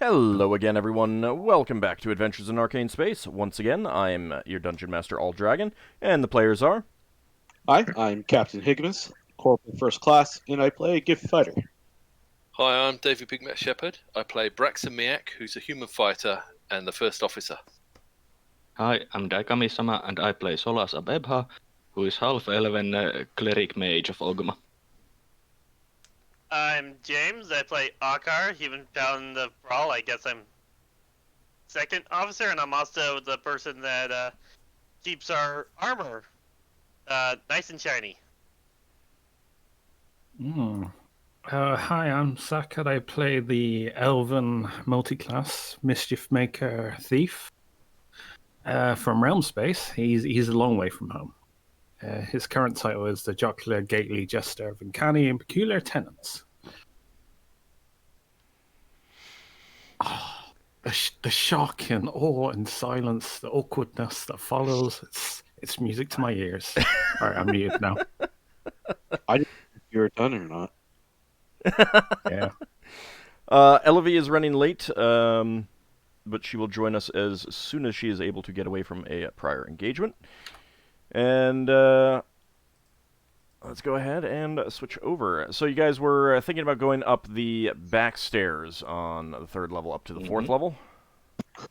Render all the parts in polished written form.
Hello again, everyone. Welcome back to Adventures in Arcane Space. Once again, I'm your Dungeon Master, AuldDragon, and the players are... Hi, I'm Captain Higgimus, Corporal First Class, and I play Giff Fighter. Hi, I'm David Pigmet Shepherd. I play Braxon, who's a human fighter and the first officer. Hi, I'm Daikami-sama, and I play Solas Abebha, who is half-elven cleric mage of Ogma. I'm James. I play Ockar, human paladin of Brawl. I guess I'm second officer, and I'm also the person that keeps our armor nice and shiny. Hi, I'm Sakad. I play the elven multi-class mischiefmaker thief from Realm Space. He's a long way from home. His current title is the Jocular Gately Jester of Uncanny and Peculiar Tenants. The shock and awe and silence, the awkwardness that follows, it's music to my ears. Alright, I'm muted now. I didn't know if you were done or not. Yeah. Elevie is running late, but she will join us as soon as she is able to get away from a prior engagement. And let's go ahead and switch over. So you guys were thinking about going up the back stairs on the third level up to the fourth level?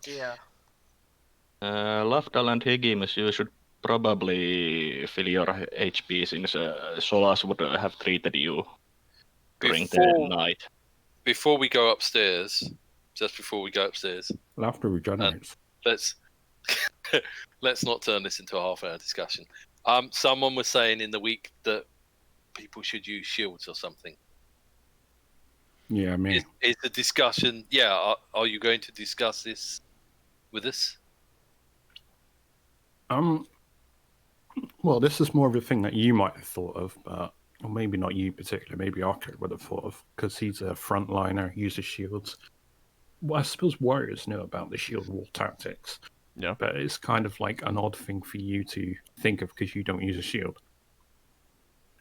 Yeah. Lafdul and Higgimus, you should probably fill your HP since Solas would have treated you during the night. Before we go upstairs, Laughter regenerates. let's not turn this into a half-hour discussion. Someone was saying in the week that people should use shields or something. Yeah, me. Is the discussion? Yeah, are you going to discuss this with us? Well, this is more of a thing that you might have thought of, but or maybe not you particularly. Maybe Ockar would have thought of because he's a frontliner, uses shields. Well, I suppose warriors know about the shield wall tactics. Yeah, but it's kind of like an odd thing for you to think of because you don't use a shield.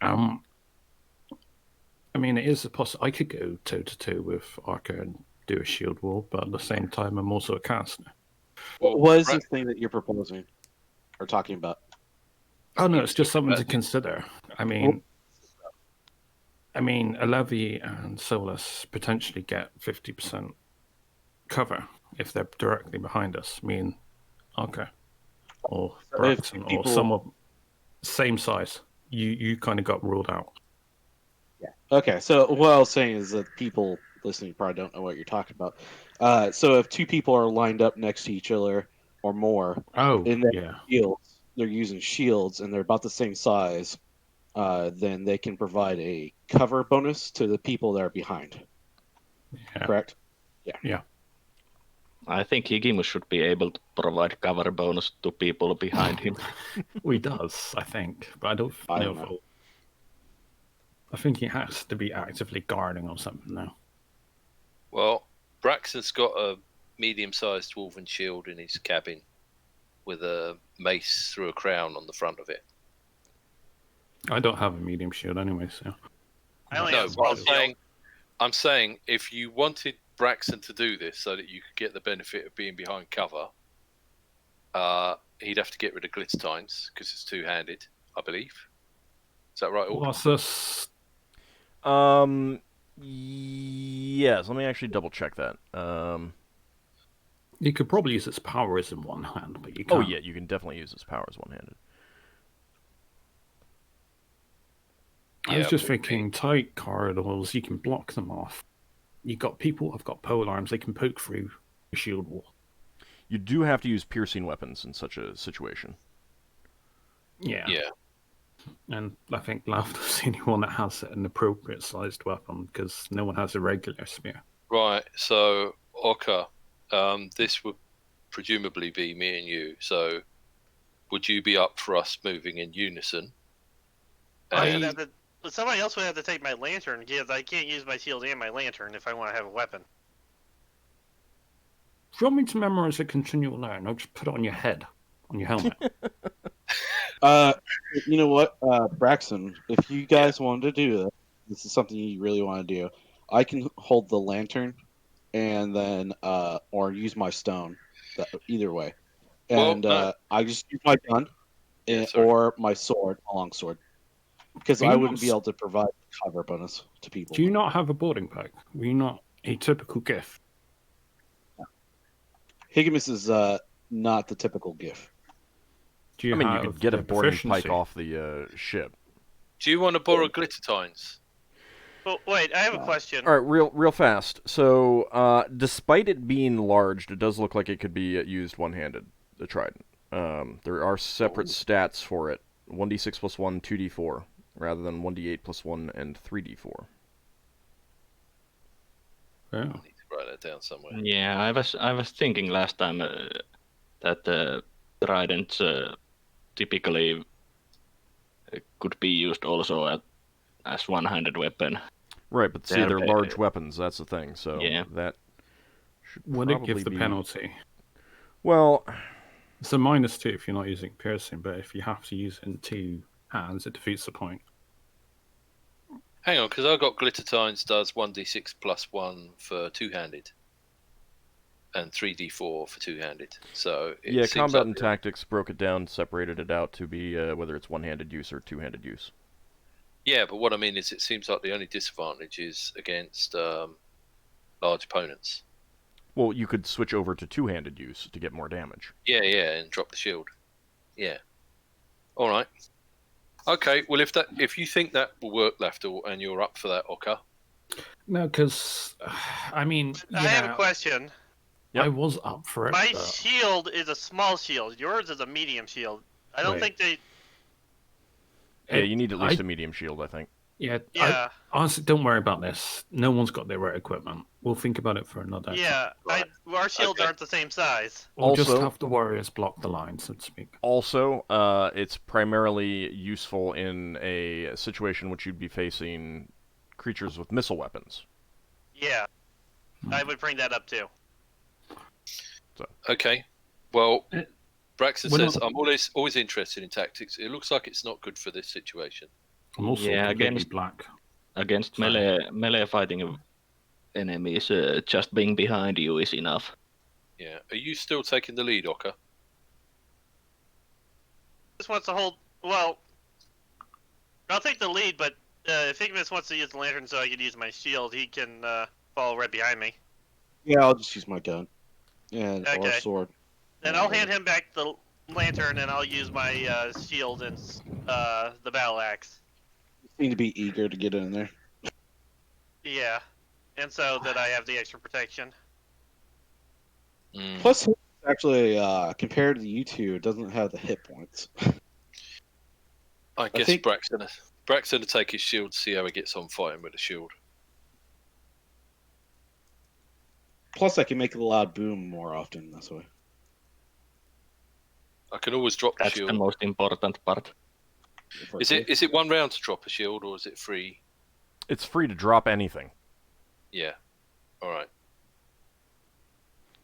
I mean, it is a I could go toe to toe with Ockar and do a shield wall, but at the same time, I'm also a caster. What is this thing that you're proposing or talking about? Oh no, it's just something to consider. I mean, Elevie and Solas potentially get 50% cover if they're directly behind us. Me and Ockar or Braxon or someone same size. You kind of got ruled out. Yeah. Okay, so what I was saying is that people listening probably don't know what you're talking about. So if two people are lined up next to each other or more, in their shields, they're using shields and they're about the same size, then they can provide a cover bonus to the people that are behind. Yeah. Correct? Yeah. I think Higgimus should be able to provide cover bonus to people behind him. He does, I think, but I don't know. I think he has to be actively guarding or something now. Well, Braxon's got a medium-sized dwarven shield in his cabin with a mace through a crown on the front of it. I don't have a medium shield anyway, so... I'm saying if you wanted Braxon to do this so that you could get the benefit of being behind cover, he'd have to get rid of Glitz Times because it's two-handed, I believe. Is that right? What's this? Yes, let me actually double check that. You could probably use its powers in one hand, but you can't. Oh yeah, you can definitely use its powers one-handed. I was just thinking, tight corridors, you can block them off. You got people who've got pole arms, they can poke through the shield wall. You do have to use piercing weapons in such a situation. Yeah. Yeah. And I think Lafdul's the only one that has an appropriate sized weapon because no one has a regular spear. Right, so Ockar, this would presumably be me and you, so would you be up for us moving in unison? Somebody else would have to take my lantern because I can't use my shield and my lantern if I want to have a weapon. If you want me to memorize a continual learn, I'll just put it on your head, on your helmet. You know what, Braxon, if you guys wanted to do this is something you really want to do, I can hold the lantern and then or use my stone. Either way, Well, and no. I just use my gun or my sword, my long sword, because I wouldn't be able to provide cover bonus to people. Do you not have a boarding pack? Were you not a typical Giff? Higgimus is not the typical Giff. Do you you could get a boarding pike off the ship. Do you want to borrow glittertines? Well, wait, I have a question. All right, real fast. So, despite it being large, it does look like it could be used one-handed. The trident. There are separate stats for it: 1d6 plus 1, 2d4, rather than 1d8 plus 1 and 3d4. Yeah. I need to write that down somewhere. Yeah, I was thinking last time that the tridents typically could be used also as one-handed weapon. Right, but see, they're large weapons. That's the thing. So that should would it give the penalty? Well, it's a -2 if you're not using piercing, but if you have to use it in 2 hands, it defeats the point. Hang on, because I got glittertines does 1d6 plus 1 for two-handed, and 3d4 for two-handed. So Combat and Tactics broke it down, separated it out to be whether it's one-handed use or two-handed use. Yeah, but what I mean is, it seems like the only disadvantage is against large opponents. Well, you could switch over to two-handed use to get more damage. Yeah, and drop the shield. Yeah. All right. Okay. Well, if you think that will work, Lafdul, and you're up for that, Ockar. No, because I mean, I have a question. Yep. I was up for it. My shield is a small shield. Yours is a medium shield. I don't think they. Yeah, you need at least a medium shield, I think. Yeah. Honestly, don't worry about this. No one's got the right equipment. We'll think about it for another. Yeah, our shields aren't the same size. We'll just have the warriors block the line, so to speak. Also, it's primarily useful in a situation in which you'd be facing creatures with missile weapons. Yeah, I would bring that up too. So. Okay. Well, Braxon says, I'm always interested in tactics. It looks like it's not good for this situation. I'm also against melee fighting enemies, just being behind you is enough. Yeah. Are you still taking the lead, Ockar? Just wants to hold. Well, I'll take the lead, but if Higgimus wants to use the lantern so I can use my shield, he can follow right behind me. Yeah, I'll just use my gun and or sword. Then I'll hand him back the lantern, and I'll use my shield and the battle axe. You seem to be eager to get in there. Yeah, and so that I have the extra protection. Plus, actually, compared to you two, it doesn't have the hit points. I guess Braxon to take his shield to see how he gets on fighting with the shield. Plus, I can make the loud boom more often this way. I can always drop the shield. That's the most important part. Is it 1 round to drop a shield, or is it free? It's free to drop anything. Yeah. All right.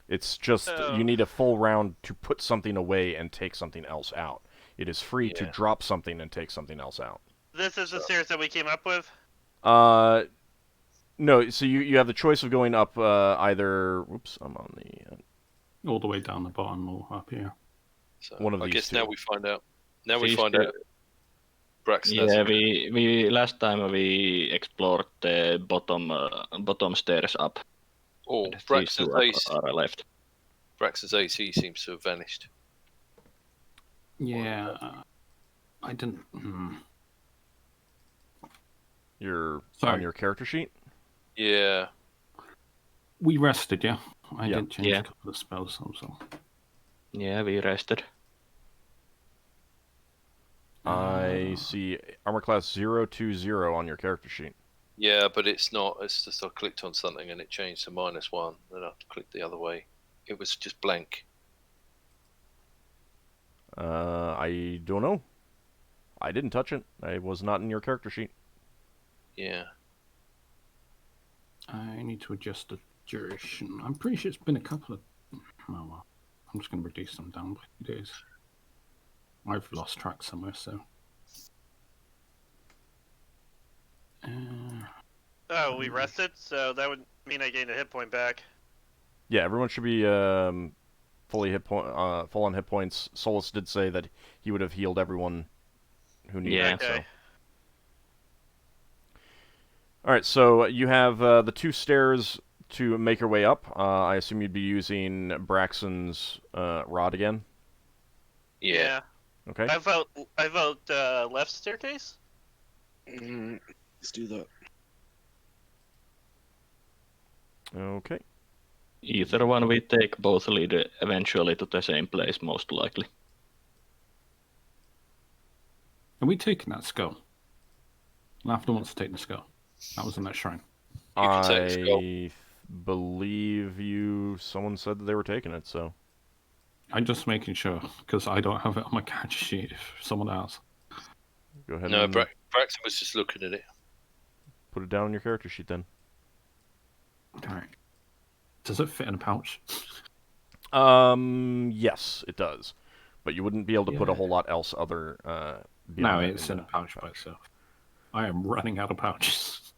It's just you need a full round to put something away and take something else out. It is free to drop something and take something else out. This is the stairs that we came up with? No, so you have the choice of going up either... Whoops, I'm on the... all the way down the bottom or up here. So one of these I guess two. now we find out. Now we find out. Braxon. Yeah, we last time we explored the bottom stairs up. Oh, Braxon's left. Braxon's AC seems to have vanished. Yeah, I didn't. You're on your character sheet? Yeah. We rested, yeah. I did change a couple of spells also. Yeah, we rested. I see armor class 020 on your character sheet. Yeah, but it's not. It's just I clicked on something and it changed to -1. Then I clicked the other way. It was just blank. I don't know. I didn't touch it. I was not in your character sheet. Yeah. I need to adjust the duration. I'm pretty sure it's been a couple of... Oh, well. I'm just going to reduce them down by 2 days. I've lost track somewhere, so... we rested, so that would mean I gained a hit point back. Yeah, everyone should be full on hit points. Solas did say that he would have healed everyone who needed Yeah. it. So. Okay. All right, so you have the 2 stairs to make your way up. I assume you'd be using Braxon's rod again. Yeah. Okay. I vote left staircase. Let's do that. Okay. Either one we take, both lead eventually to the same place, most likely. Are we taking that skull? Lafdul wants to take the skull. That was in that shrine. can take the skull. I believe someone said that they were taking it, so. I'm just making sure, because I don't have it on my character sheet. If someone else. Go ahead No, and Braxon was just looking at it. put it down on your character sheet then. Alright. Does it fit in a pouch? Yes, it does. But you wouldn't be able to put a Yeah. whole lot else other No, beyond that it's in a the pouch by itself. I am running out of pouches.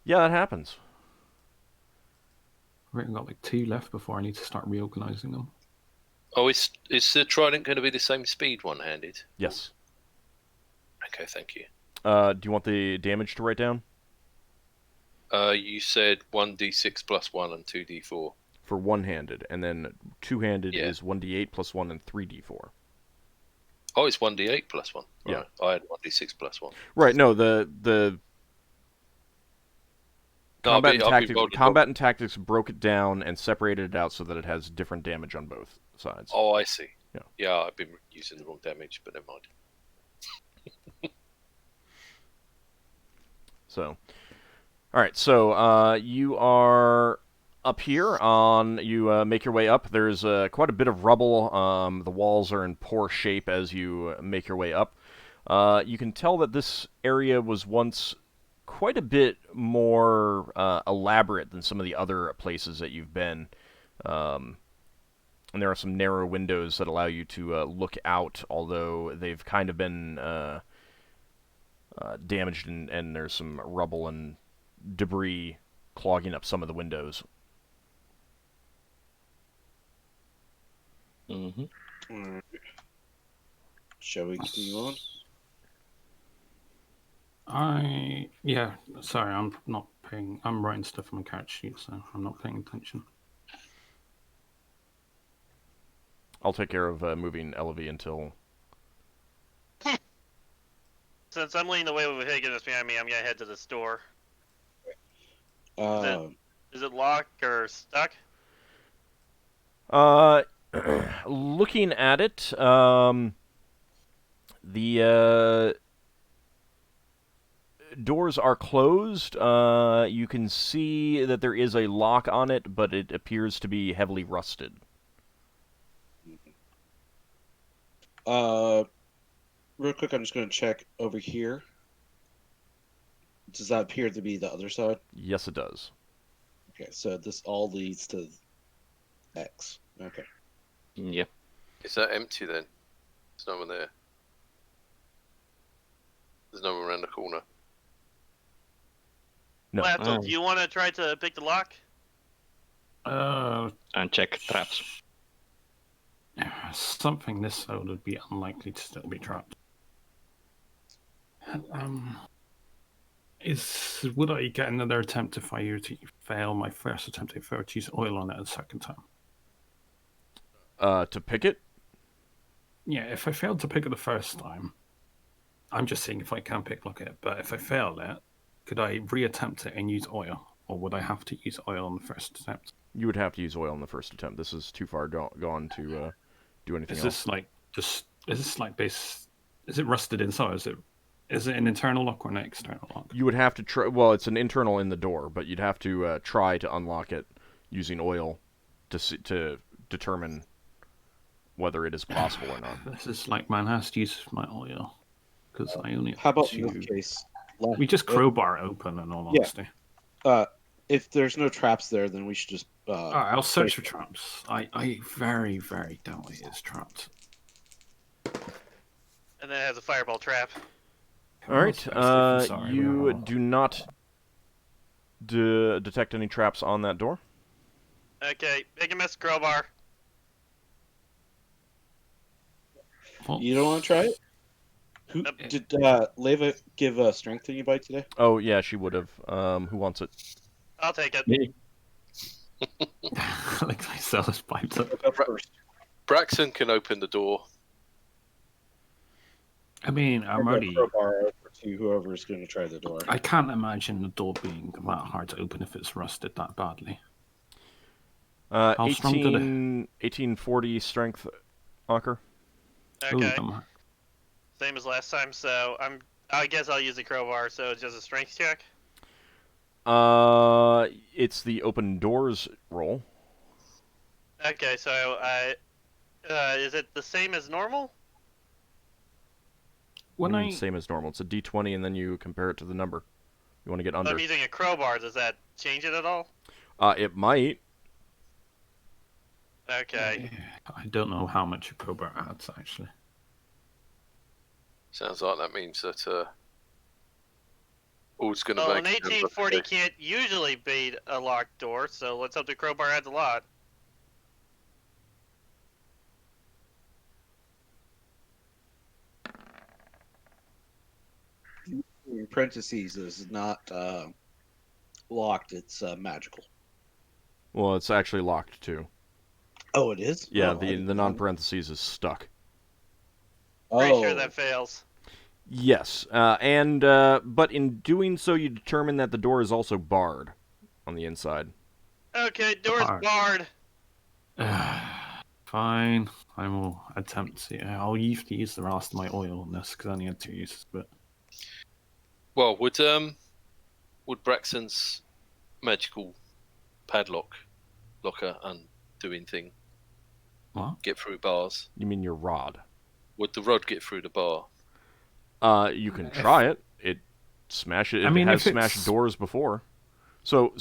Yeah, that happens. I've only got like 2 left before I need to start reorganizing them. Oh, is the trident going to be the same speed one-handed? Yes. Okay, thank you. Do you want the damage to write down? You said 1d6 plus 1 and 2d4. For one-handed, and then two-handed Yeah. is 1d8 plus 1 and 3d4. Oh, it's 1d8 plus 1. Yeah. Right. I had 1d6 plus 1. Right, no, the combat and tactics broke it down and separated it out so that it has different damage on both sides. Oh, I see. Yeah. Yeah, I've been using the wrong damage, but never mind. So, all right. So you are up here. You make your way up. There's quite a bit of rubble. The walls are in poor shape as you make your way up. You can tell that this area was once quite a bit more elaborate than some of the other places that you've been. And there are some narrow windows that allow you to look out, although they've kind of been damaged, and there's some rubble and debris clogging up some of the windows. Mm-hmm. Shall we continue on? Sorry, I'm not paying. I'm writing stuff on my character sheet, so I'm not paying attention. I'll take care of moving Elevy until... Since I'm leading the way with Higgimus behind me, I'm gonna head to the store. Is it locked or stuck? Looking at it, the doors are closed. You can see that there is a lock on it, but it appears to be heavily rusted. Real quick, I'm just going to check over here. Does that appear to be the other side? Yes, it does. Okay, so this all leads to X. Okay. Yep. Is that empty then? There's no one there. There's no one around the corner. No. Lafdul, do you want to try to pick the lock? And check traps. Something this old would be unlikely to still be trapped. Would I get another attempt if I fail my first attempt if I were to use oil on it a second time? To pick it? Yeah, if I failed to pick it the first time, I'm just seeing if I can pick lock it. But if I fail it, could I reattempt it and use oil, or would I have to use oil on the first attempt? You would have to use oil on the first attempt. This is too far gone to do anything else. Is it rusted inside? Is it an internal lock or an external lock? You would have to try. Well, it's an internal in the door, but you'd have to try to unlock it using oil to determine whether it is possible or not. This is like man has to use my oil because I only. How about in this case? We just crowbar open in all honesty. If there's no traps there, then we should just. I'll search for traps. I very, very doubt it is trapped. And then it has a fireball trap. All right. You do not detect any traps on that door. Okay, Higgimus, crowbar. You don't want to try it? Who did Leva give strength to anybody today? Oh yeah, she would have. Who wants it? I'll take it. Me. Like Solas pipes up. Up first. Braxon can open the door. I mean, I'm already. Crowbar over to whoever's going to try the door. I can't imagine the door being that hard to open if it's rusted that badly. How strong did it? 1840 strength, Ockar. Okay. Ooh, Same as last time, so I guess I'll use the crowbar, so it's just a strength check. It's the open doors roll. Okay, so is it the same as normal? Same as normal. It's a d20, and then you compare it to the number. You want to get under. I'm using a crowbar. Does that change it at all? It might. Okay. I don't know how much a crowbar adds, actually. Sounds like that means that All's going to Well, make an 1840 can't usually beat a locked door, so let's hope the crowbar adds a lot. In parentheses is not locked, it's magical. Well, it's actually locked too. Oh, it is? Yeah, Oh, the non-parentheses is stuck. Pretty sure that fails. Yes, but in doing so, you determine that the door is also barred on the inside. Okay, door's barred. Fine, I will attempt to. I'll use the rest of my oil on this because I only had 2 uses. But well, would Braxon's magical locker undoing thing get through bars? You mean your rod? Would the rod get through the bar? You can try it. It has smashed doors before. So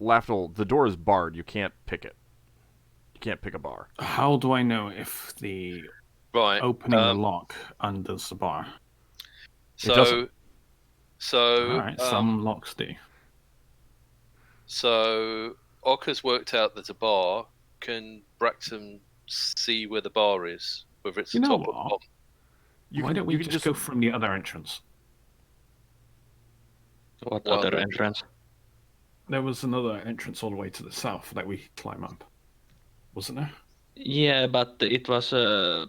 Lafdul, the door is barred. You can't pick it. You can't pick a bar. How do I know if the opening the lock undoes the bar? So Alright, some locks do. So Ockar's worked out there's a bar. Can Braxon see where the bar is? Whether it's the top or bottom? Why don't we just go from the other entrance? What other entrance? There was another entrance all the way to the south that we could climb up, wasn't there? Yeah, but it was I'm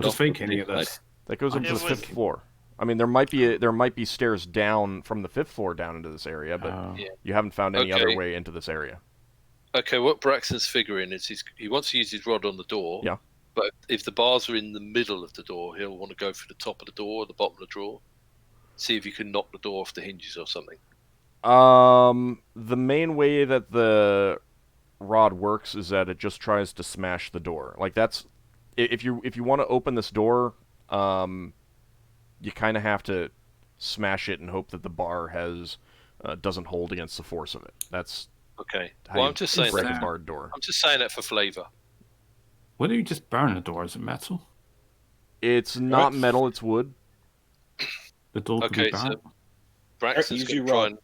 just thinking this. That goes up to the 5th floor. I mean, there might be stairs down from the 5th floor down into this area, but you haven't found any other way into this area. Okay, what Braxton's figuring is he wants to use his rod on the door. Yeah. But if the bars are in the middle of the door, he'll want to go through the top of the door or the bottom of the drawer. See if you can knock the door off the hinges or something. The main way that the rod works is that it just tries to smash the door. Like that's if you want to open this door, you kind of have to smash it and hope that the bar doesn't hold against the force of it. That's okay. Well, I'm just saying break a barred door. I'm just saying that for flavor. Why don't you just burn the door? Is it metal? It's not metal. It's wood. The door could be burned. So Braxton's going to try and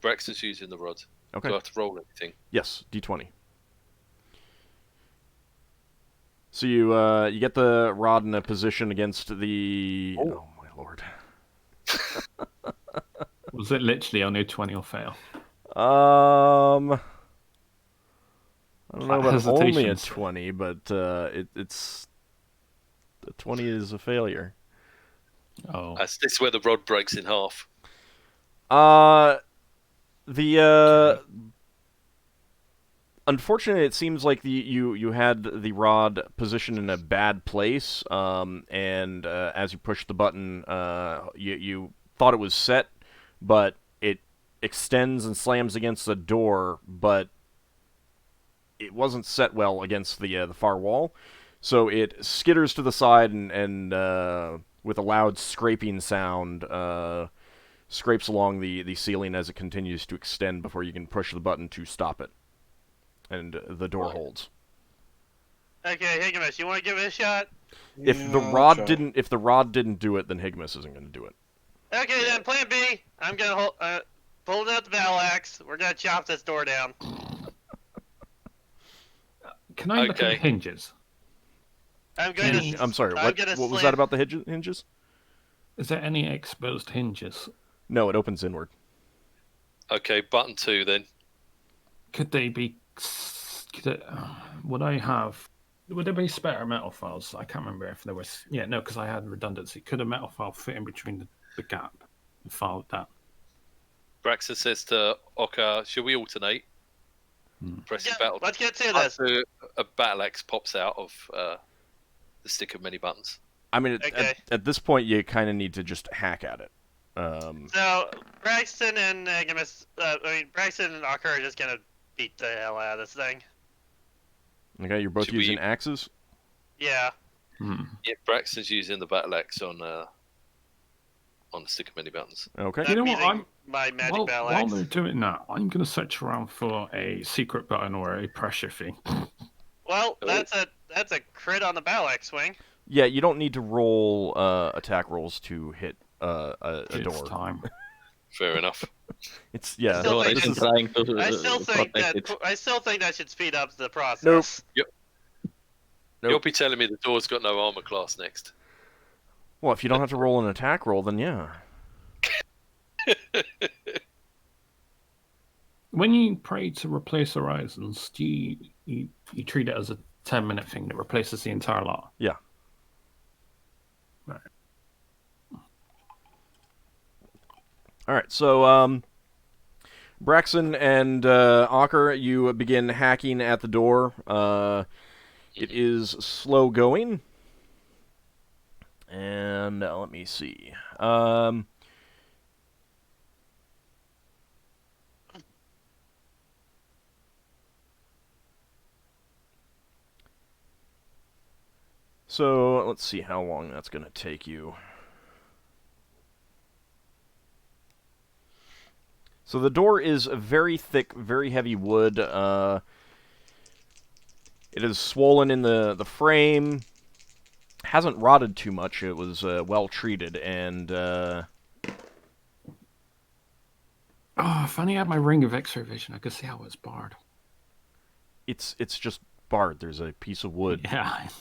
Braxton's using the rod. Okay. Do I have to roll anything? Yes, d20. So you get the rod in a position against the. Oh my lord. Was it literally only a 20 or fail? I don't know about only a 20, but it's the 20 is a failure. Oh, this is where the rod breaks in half. Unfortunately, it seems like you had the rod positioned in a bad place, and as you pushed the button, you thought it was set, but it extends and slams against the door, but it wasn't set well against the far wall, so it skitters to the side and with a loud scraping sound, scrapes along the ceiling as it continues to extend before you can push the button to stop it. And the door holds. Okay, Higgimus, you want to give it a shot? If the rod didn't do it, then Higgimus isn't going to do it. Okay, then Plan B. I'm gonna pulling out the battle axe. We're gonna chop this door down. Can I look at the hinges? I'm sorry. What was that about the hinges? Is there any exposed hinges? No, it opens inward. Okay, button 2 then. Could they be? Would there be spare metal files? I can't remember if there was. Yeah, no, because I had redundancy. Could a metal file fit in between the gap and file that? Braxon says to Ockar, shall we alternate? Pressing battle. Let's get to this. A battle axe pops out of the stick of many buttons. I mean, at this point, you kind of need to just hack at it. So Braxon and Braxon and Ockar are just gonna beat the hell out of this thing. Okay, you're both using axes? Yeah. Yeah, Braxton's using the battle axe on the stick of many buttons. Okay. You know what? My magic battle axe. While they're doing that, I'm going to search around for a secret button or a pressure thing. Well, that's a crit on the battle axe swing. Yeah, you don't need to roll attack rolls to hit a door. Time. Fair enough. It's yeah. I still think that should speed up the process. Nope. You'll be telling me the door's got no armor class next. Well, if you don't have to roll an attack roll, then yeah. When you pray to replace horizons, do you treat it as a 10-minute thing that replaces the entire lot? Yeah. Right. All right, so Braxon and Ockar, you begin hacking at the door. It is slow going. And let me see. So let's see how long that's going to take you. So the door is very thick, very heavy wood. It is swollen in the frame. Hasn't rotted too much. It was well treated, and if I only had my ring of X-ray vision, I could see how it's barred. It's just barred. There's a piece of wood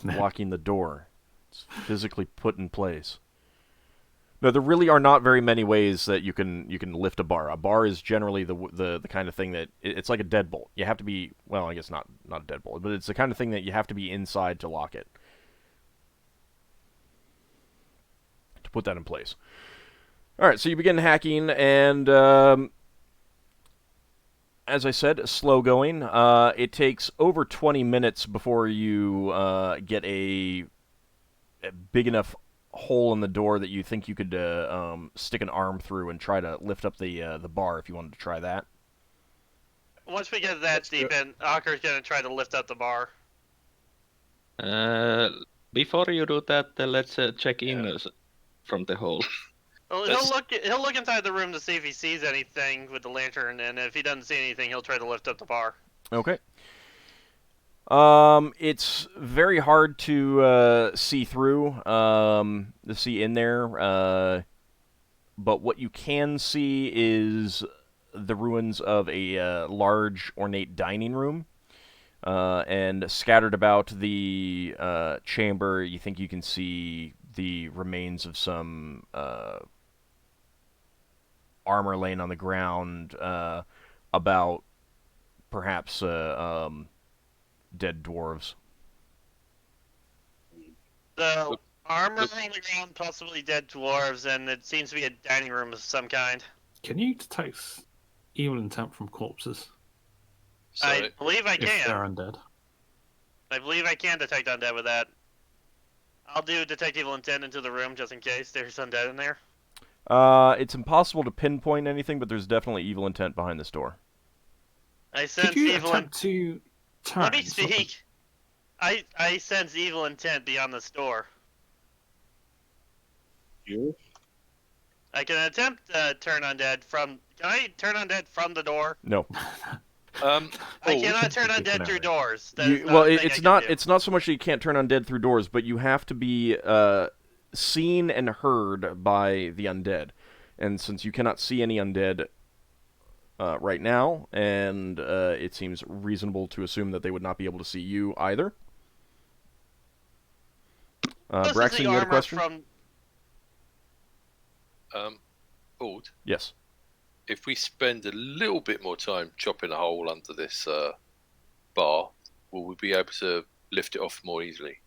blocking the door. It's physically put in place. No, there really are not very many ways that you can lift a bar. A bar is generally the kind of thing that it's like a deadbolt. You have to be, well, I guess not a deadbolt, but it's the kind of thing that you have to be inside to lock it. To put that in place. All right, so you begin hacking, and as I said, slow going. It takes over 20 minutes before you get a big enough hole in the door that you think you could stick an arm through and try to lift up the bar if you wanted to try that. Once we get that deep in, Ockar's gonna try to lift up the bar. Before you do that, let's check in from the hole. Well, he'll look inside the room to see if he sees anything with the lantern, and if he doesn't see anything, he'll try to lift up the bar. Okay. It's very hard to see through, to see in there, but what you can see is the ruins of a large, ornate dining room, and scattered about the chamber, you think you can see the remains of some armor laying on the ground, about perhaps dead dwarves. So, armor on the ground, possibly dead dwarves, and it seems to be a dining room of some kind. Can you detect evil intent from corpses? I believe I can. If they're undead. I believe I can detect undead with that. I'll do detect evil intent into the room just in case there's undead in there. It's impossible to pinpoint anything, but there's definitely evil intent behind this door. I sense Could you evil attempt to turn? Let me speak. I sense evil intent beyond this door. You? I can attempt to turn undead from. Can I turn undead from the door? No. I cannot turn undead through doors. It's not so much that you can't turn undead through doors, but you have to be seen and heard by the undead. And since you cannot see any undead right now, and it seems reasonable to assume that they would not be able to see you either. Braxon, you had a question? Ald, Yes. if we spend a little bit more time chopping a hole under this bar, will we be able to lift it off more easily?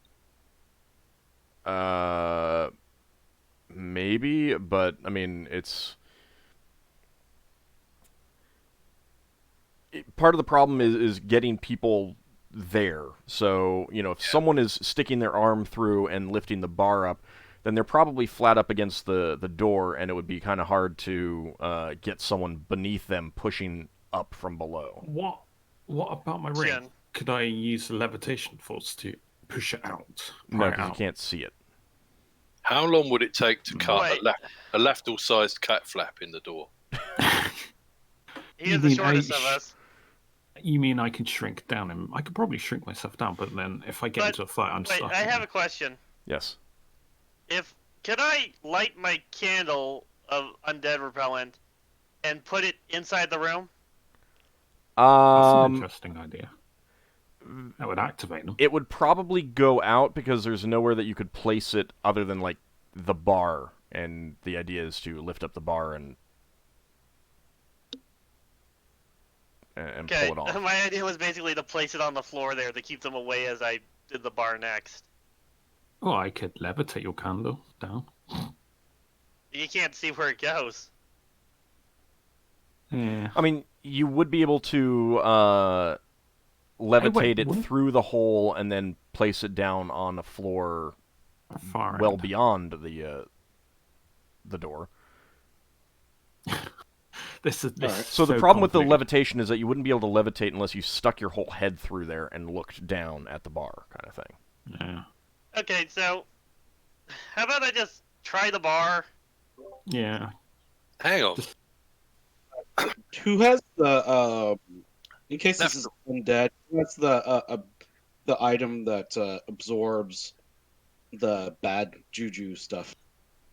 Maybe, but I mean, part of the problem is getting people there. So, if someone is sticking their arm through and lifting the bar up, then they're probably flat up against the door, and it would be kind of hard to get someone beneath them pushing up from below. What about my ring? Could I use the levitation force to push it out? No, because you can't see it. How long would it take to cut a Lafdul-sized cat flap in the door? He is the shortest of us. You mean I can shrink down him? I could probably shrink myself down, but then if I get into a fight, I'm stuck. I have a question. Yes. Can I light my candle of undead repellent and put it inside the room? That's an interesting idea. That would activate them. It would probably go out because there's nowhere that you could place it other than like the bar, and the idea is to lift up the bar and pull it off. My idea was basically to place it on the floor there to keep them away as I did the bar next. Oh, I could levitate your candle down. You can't see where it goes. Yeah. I mean, you would be able to levitate it through the hole and then place it down on a floor well beyond the door. So the problem with the levitation is that you wouldn't be able to levitate unless you stuck your whole head through there and looked down at the bar, kind of thing. Yeah. Okay, so how about I just try the bar? Yeah. Hang on. Who has the in case this is undead? What's the item that absorbs the bad juju stuff?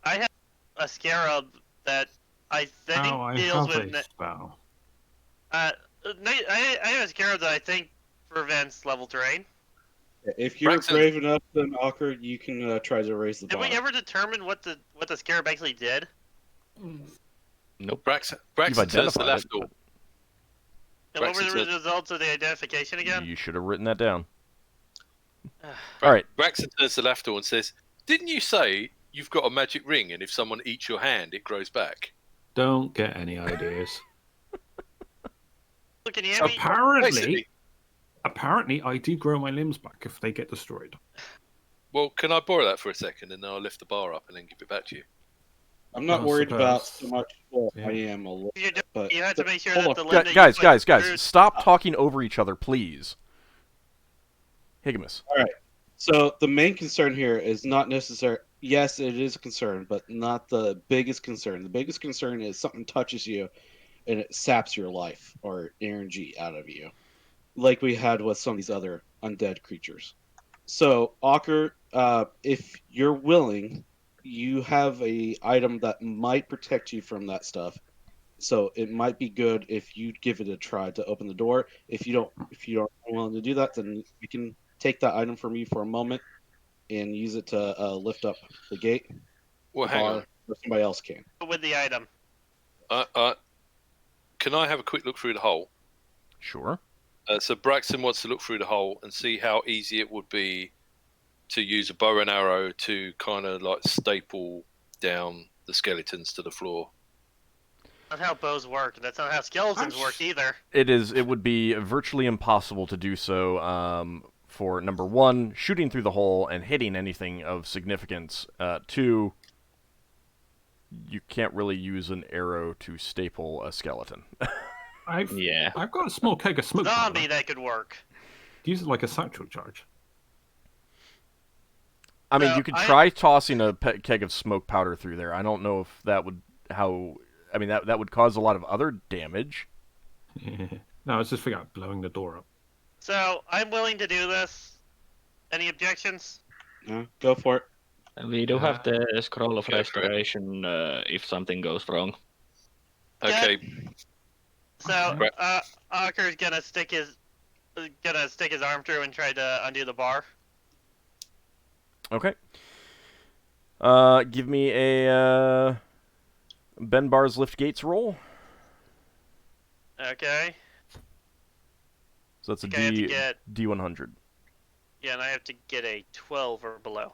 I have a scarab that I think deals with. Spell. I have a scarab that I think prevents level terrain. If you're brave enough, then Ockar, you can try to raise the bar. Did we ever determine what the scarab actually did? Nope. Braxon turns to Lafdul. And what were the results of the identification again? You should have written that down. All right. Braxon turns to Lafdul and says, "Didn't you say you've got a magic ring, and if someone eats your hand, it grows back?" Don't get any ideas. Look at you. Apparently, I do grow my limbs back if they get destroyed. Well, can I borrow that for a second, and then I'll lift the bar up and then give it back to you? I'm not worried about so much. Well, yeah. I am a little. But you have to make sure that the limb guys, stop talking over each other, please. Higgimus. All right. So the main concern here is not necessary. Yes, it is a concern, but not the biggest concern. The biggest concern is something touches you, and it saps your life or energy out of you, like we had with some of these other undead creatures. So, Ockar, if you're willing, you have a item that might protect you from that stuff. So it might be good if you give it a try to open the door. If you aren't willing to do that, then we can take that item from you for a moment and use it to lift up the gate. Well, hang on. Or somebody else can. With the item. Can I have a quick look through the hole? Sure. So Braxon wants to look through the hole and see how easy it would be to use a bow and arrow to kind of like staple down the skeletons to the floor. That's not how bows work. That's not how skeletons work either. It would be virtually impossible to do so. For number one, shooting through the hole and hitting anything of significance. Two, you can't really use an arrow to staple a skeleton. I've got a small keg of smoke. Zombie that could work. Use it like a satchel charge. I mean, you could try tossing a keg of smoke powder through there. I don't know if that would that would cause a lot of other damage. No, I was just thinking about blowing the door up. So I'm willing to do this. Any objections? No, go for it. We do have the scroll of restoration if something goes wrong. Okay. So, Ocker's gonna stick his arm through and try to undo the bar. Okay. Give me a Ben Bar's lift gates roll. Okay. So that's a Okay, I have to get D100. Yeah, and I have to get a 12 or below.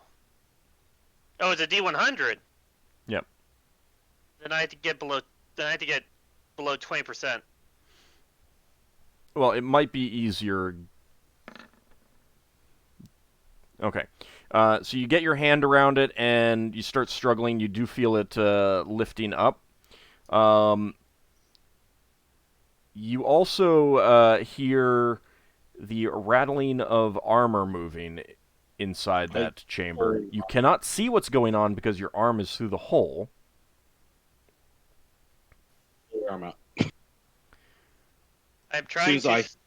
Oh, it's a D100. Yep. Then I have to get below 20%. Well, it might be easier. Okay. So you get your hand around it and you start struggling. You do feel it lifting up. You also hear the rattling of armor moving inside that chamber. You cannot see what's going on because your arm is through the hole. Your arm out. I'm trying to. As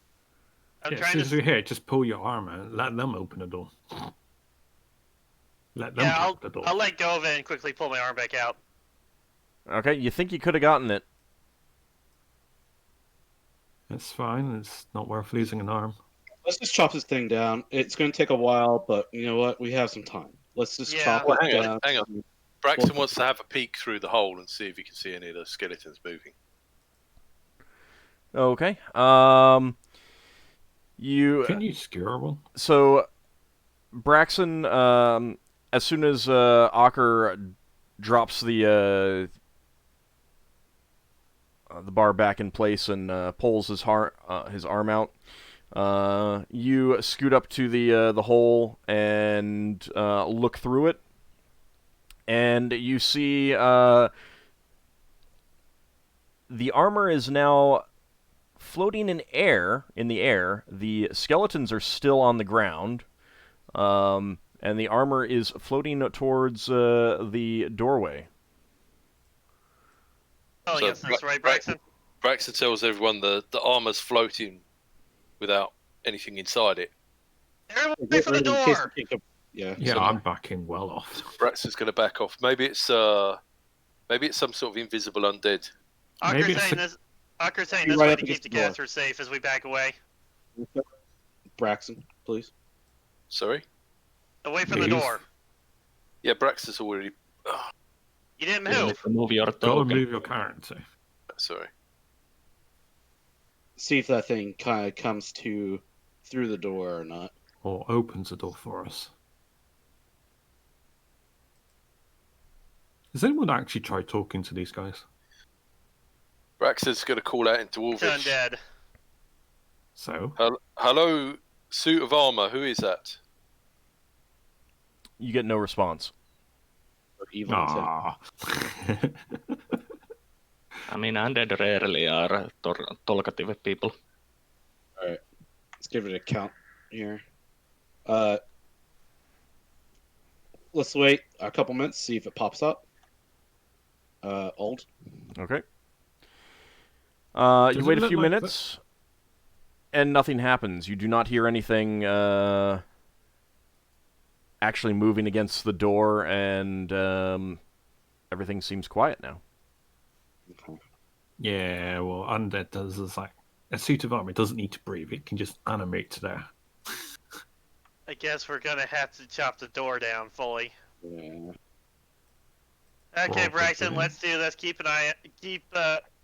soon as you're here, just pull your arm out and let them open the door. Let them open the door. I'll let go of it and quickly pull my arm back out. Okay, you think you could have gotten it. It's fine. It's not worth losing an arm. Let's just chop this thing down. It's going to take a while, but you know what? We have some time. Let's just chop it down. Hang on. Braxon wants to have a peek through the hole and see if he can see any of the skeletons moving. Okay. Can you skewer one? So, Braxon, as soon as Ockar drops the bar back in place and pulls his arm out, you scoot up to the hole and look through it, and you see the armor is now floating in the air. The skeletons are still on the ground, and the armor is floating towards the doorway. Oh, yes, that's right, Braxon. Braxon tells everyone the armor's floating without anything inside it. Everyone wait for the door! Yeah, I'm backing well off. Braxton's going to back off. Maybe it's some sort of invisible undead. Ocker's saying this way to keep the casters safe as we back away. Braxon, please. Sorry? Away from the door. Yeah, Braxton's already... You didn't move. Move your Go and move your currency. Sorry. See if that thing kind of comes through the door or not. Or opens the door for us. Has anyone actually tried talking to these guys? Braxton's going to call out into Dwarvish. It's undead. So? Hello, suit of armor. Who is that? You get no response. I mean, undead rarely are talkative people. Alright. Let's give it a count here. Let's wait a couple minutes, see if it pops up. Old. Okay. You wait a few minutes, and nothing happens. You do not hear anything actually moving against the door, and everything seems quiet now. Okay. Yeah, well, undead does is like a suit of armor. It doesn't need to breathe. It can just animate there. I guess we're gonna have to chop the door down fully. Yeah. Okay, Braxton, let's do this. Keep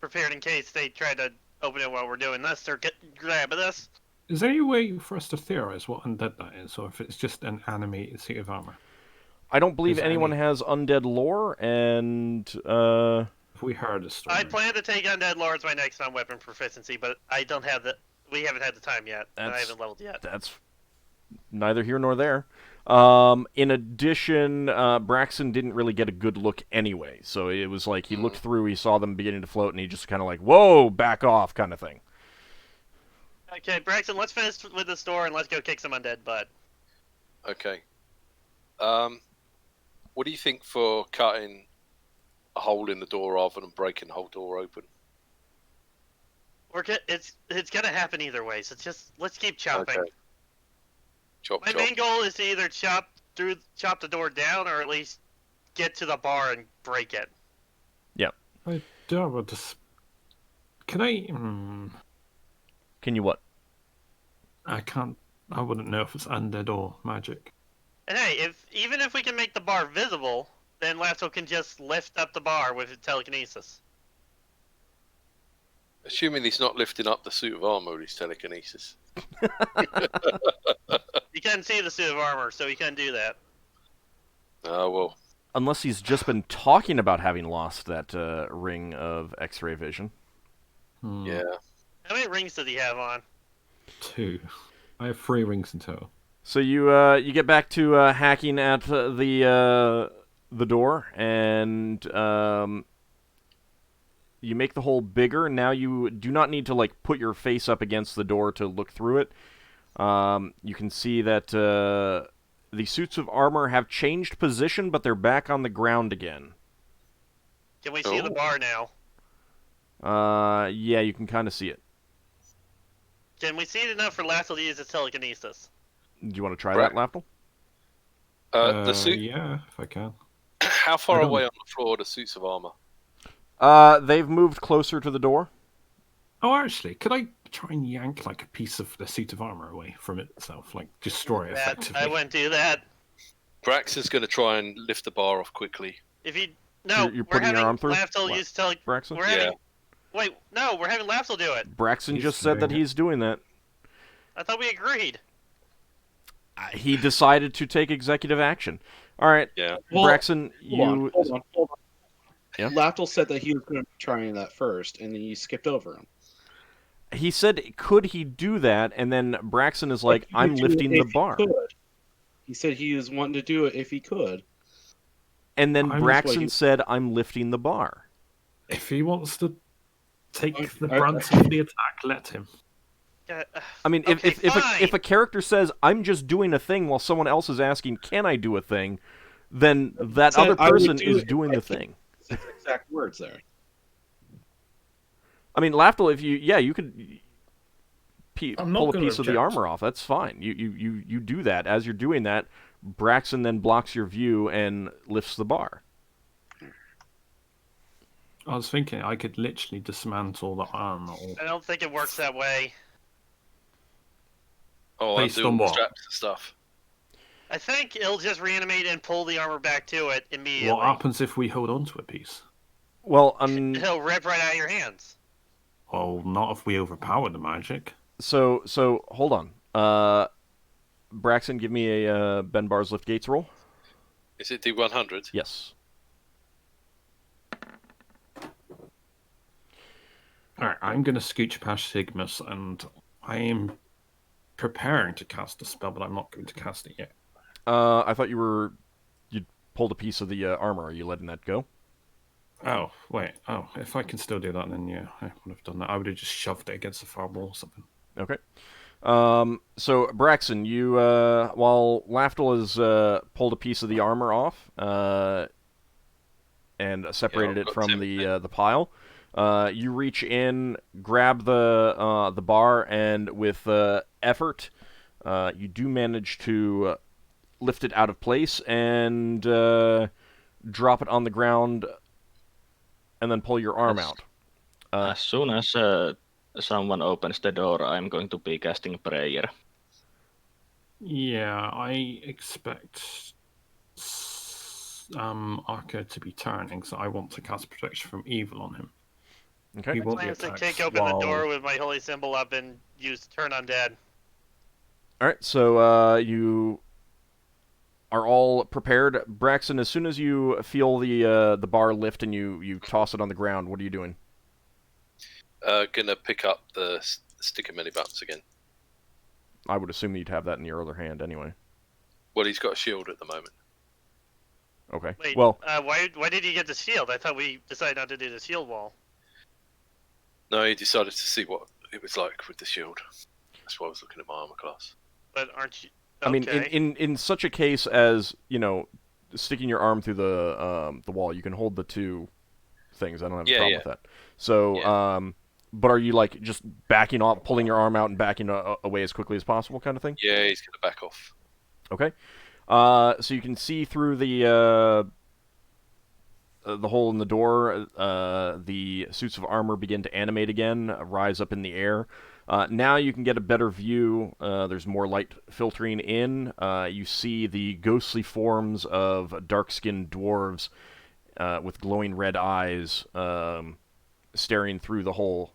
prepared in case they try to open it while we're doing this or grabbing this. Is there any way for us to theorize what undead that is, or if it's just an animated suit of armor? I don't believe anyone has undead lore, and if we heard a story. I plan to take undead lore as my next non-weapon proficiency, but I don't have we haven't had the time yet, and I haven't leveled yet. That's neither here nor there. In addition, Braxton didn't really get a good look anyway, so it was like he looked through, he saw them beginning to float, and he just kind of like, whoa, back off, kind of thing. Okay, Braxton, let's finish with the store and let's go kick some undead butt. Okay. What do you think for cutting a hole in the door rather than breaking the whole door open? It's gonna happen either way, so let's keep chopping. Okay. Chop. My main goal is to either chop the door down or at least get to the bar and break it. Yeah. I do have a Can I? Can you what? I can't. I wouldn't know if it's undead or magic. And hey, even if we can make the bar visible, then Lafdul can just lift up the bar with telekinesis. Assuming he's not lifting up the suit of armor with his telekinesis. You can't see the suit of armor, so he can't do that. Oh, well. Unless he's just been talking about having lost that ring of X-ray vision. Yeah. How many rings did he have on? 2. I have 3 rings in total. So you get back to hacking at the door, and you make the hole bigger. Now you do not need to like put your face up against the door to look through it. You can see that the suits of armor have changed position, but they're back on the ground again. Can we see the bar now? Yeah, you can kind of see it. Can we see it enough for Lafdul to use his telekinesis? Do you want to try that, Lafdul? The suit. Yeah, if I can. How far away on the floor are the suits of armor? They've moved closer to the door. Oh, actually, could I try and yank like a piece of the suit of armor away from itself, like destroy it effectively? I wouldn't do that. Braxon's going to try and lift the bar off quickly. If you no, You're we're putting your having arm through? Lafdul use Braxon? We're having. Wait, no, we're having Lafdul do it. Braxon He's just said that doing it. he's doing that. I thought we agreed. He decided to take executive action. All right, Yeah. Well, Braxon, Hold on. Yeah? Lafdul said that he was going to be trying that first, and then you skipped over him. He said, could he do that? And then Braxon is like, He I'm would do lifting it the if he bar. could. He said he was wanting to do it if he could. And then I'm just Braxon waiting. said, I'm lifting the bar. If he wants to take the I- brunt of the attack, let him. I mean, Okay, if a character says, I'm just doing a thing while someone else is asking, can I do a thing? Then that Said, other "I would person do is it doing if the I thing. His exact words there. I mean, Lafdul, if you could I'm not pull a gonna piece of the object. armor off, that's fine. You do that. As you're doing that, Braxon then blocks your view and lifts the bar. I was thinking I could literally dismantle the armor. I don't think it works that way. Oh, Based undo all on the what? straps and stuff. I think it'll just reanimate and pull the armor back to it immediately. What happens if we hold on to a piece? Well, It'll rip right out of your hands. Well, not if we overpower the magic. so hold on. Braxon, give me a Ben Bar's Lift Gates roll. Is it D100? Yes. Alright, I'm going to scooch past Higgimus, and I am preparing to cast a spell, but I'm not going to cast it yet. I thought you pulled a piece of the armor. Are you letting that go? Oh, wait. Oh, if I can still do that, then yeah, I would have done that. I would have just shoved it against the far wall or something. Okay. So Braxon, you while Lafdul has pulled a piece of the armor off and separated I've it got from Tim. the pile, you reach in, grab the bar, and with effort, you do manage to lift it out of place and drop it on the ground, and then pull your arm out. As soon as someone opens the door, I'm going to be casting prayer. Yeah, I expect Ockar to be turning, so I want to cast protection from evil on him. Okay. He I won't be plan to attacked kick open while... the door with my holy symbol up and use turn undead. All right. So you are all prepared. Braxon, as soon as you feel the bar lift and you toss it on the ground, what are you doing? Gonna pick up the stick of many buttons again. I would assume you'd have that in your other hand anyway. Well, he's got a shield at the moment. Okay. Wait, Well, why did he get the shield? I thought we decided not to do the shield wall. No, he decided to see what it was like with the shield. That's why I was looking at my armor class. But aren't you? I mean, Okay. in such a case as, sticking your arm through the wall, you can hold the two things. I don't have a problem with that. So, but are you like just backing off, pulling your arm out and backing away as quickly as possible, kind of thing? Yeah, he's gonna back off. Okay. So you can see through the the hole in the door, the suits of armor begin to animate again, rise up in the air. Now you can get a better view. There's more light filtering in. You see the ghostly forms of dark-skinned dwarves with glowing red eyes staring through the hole.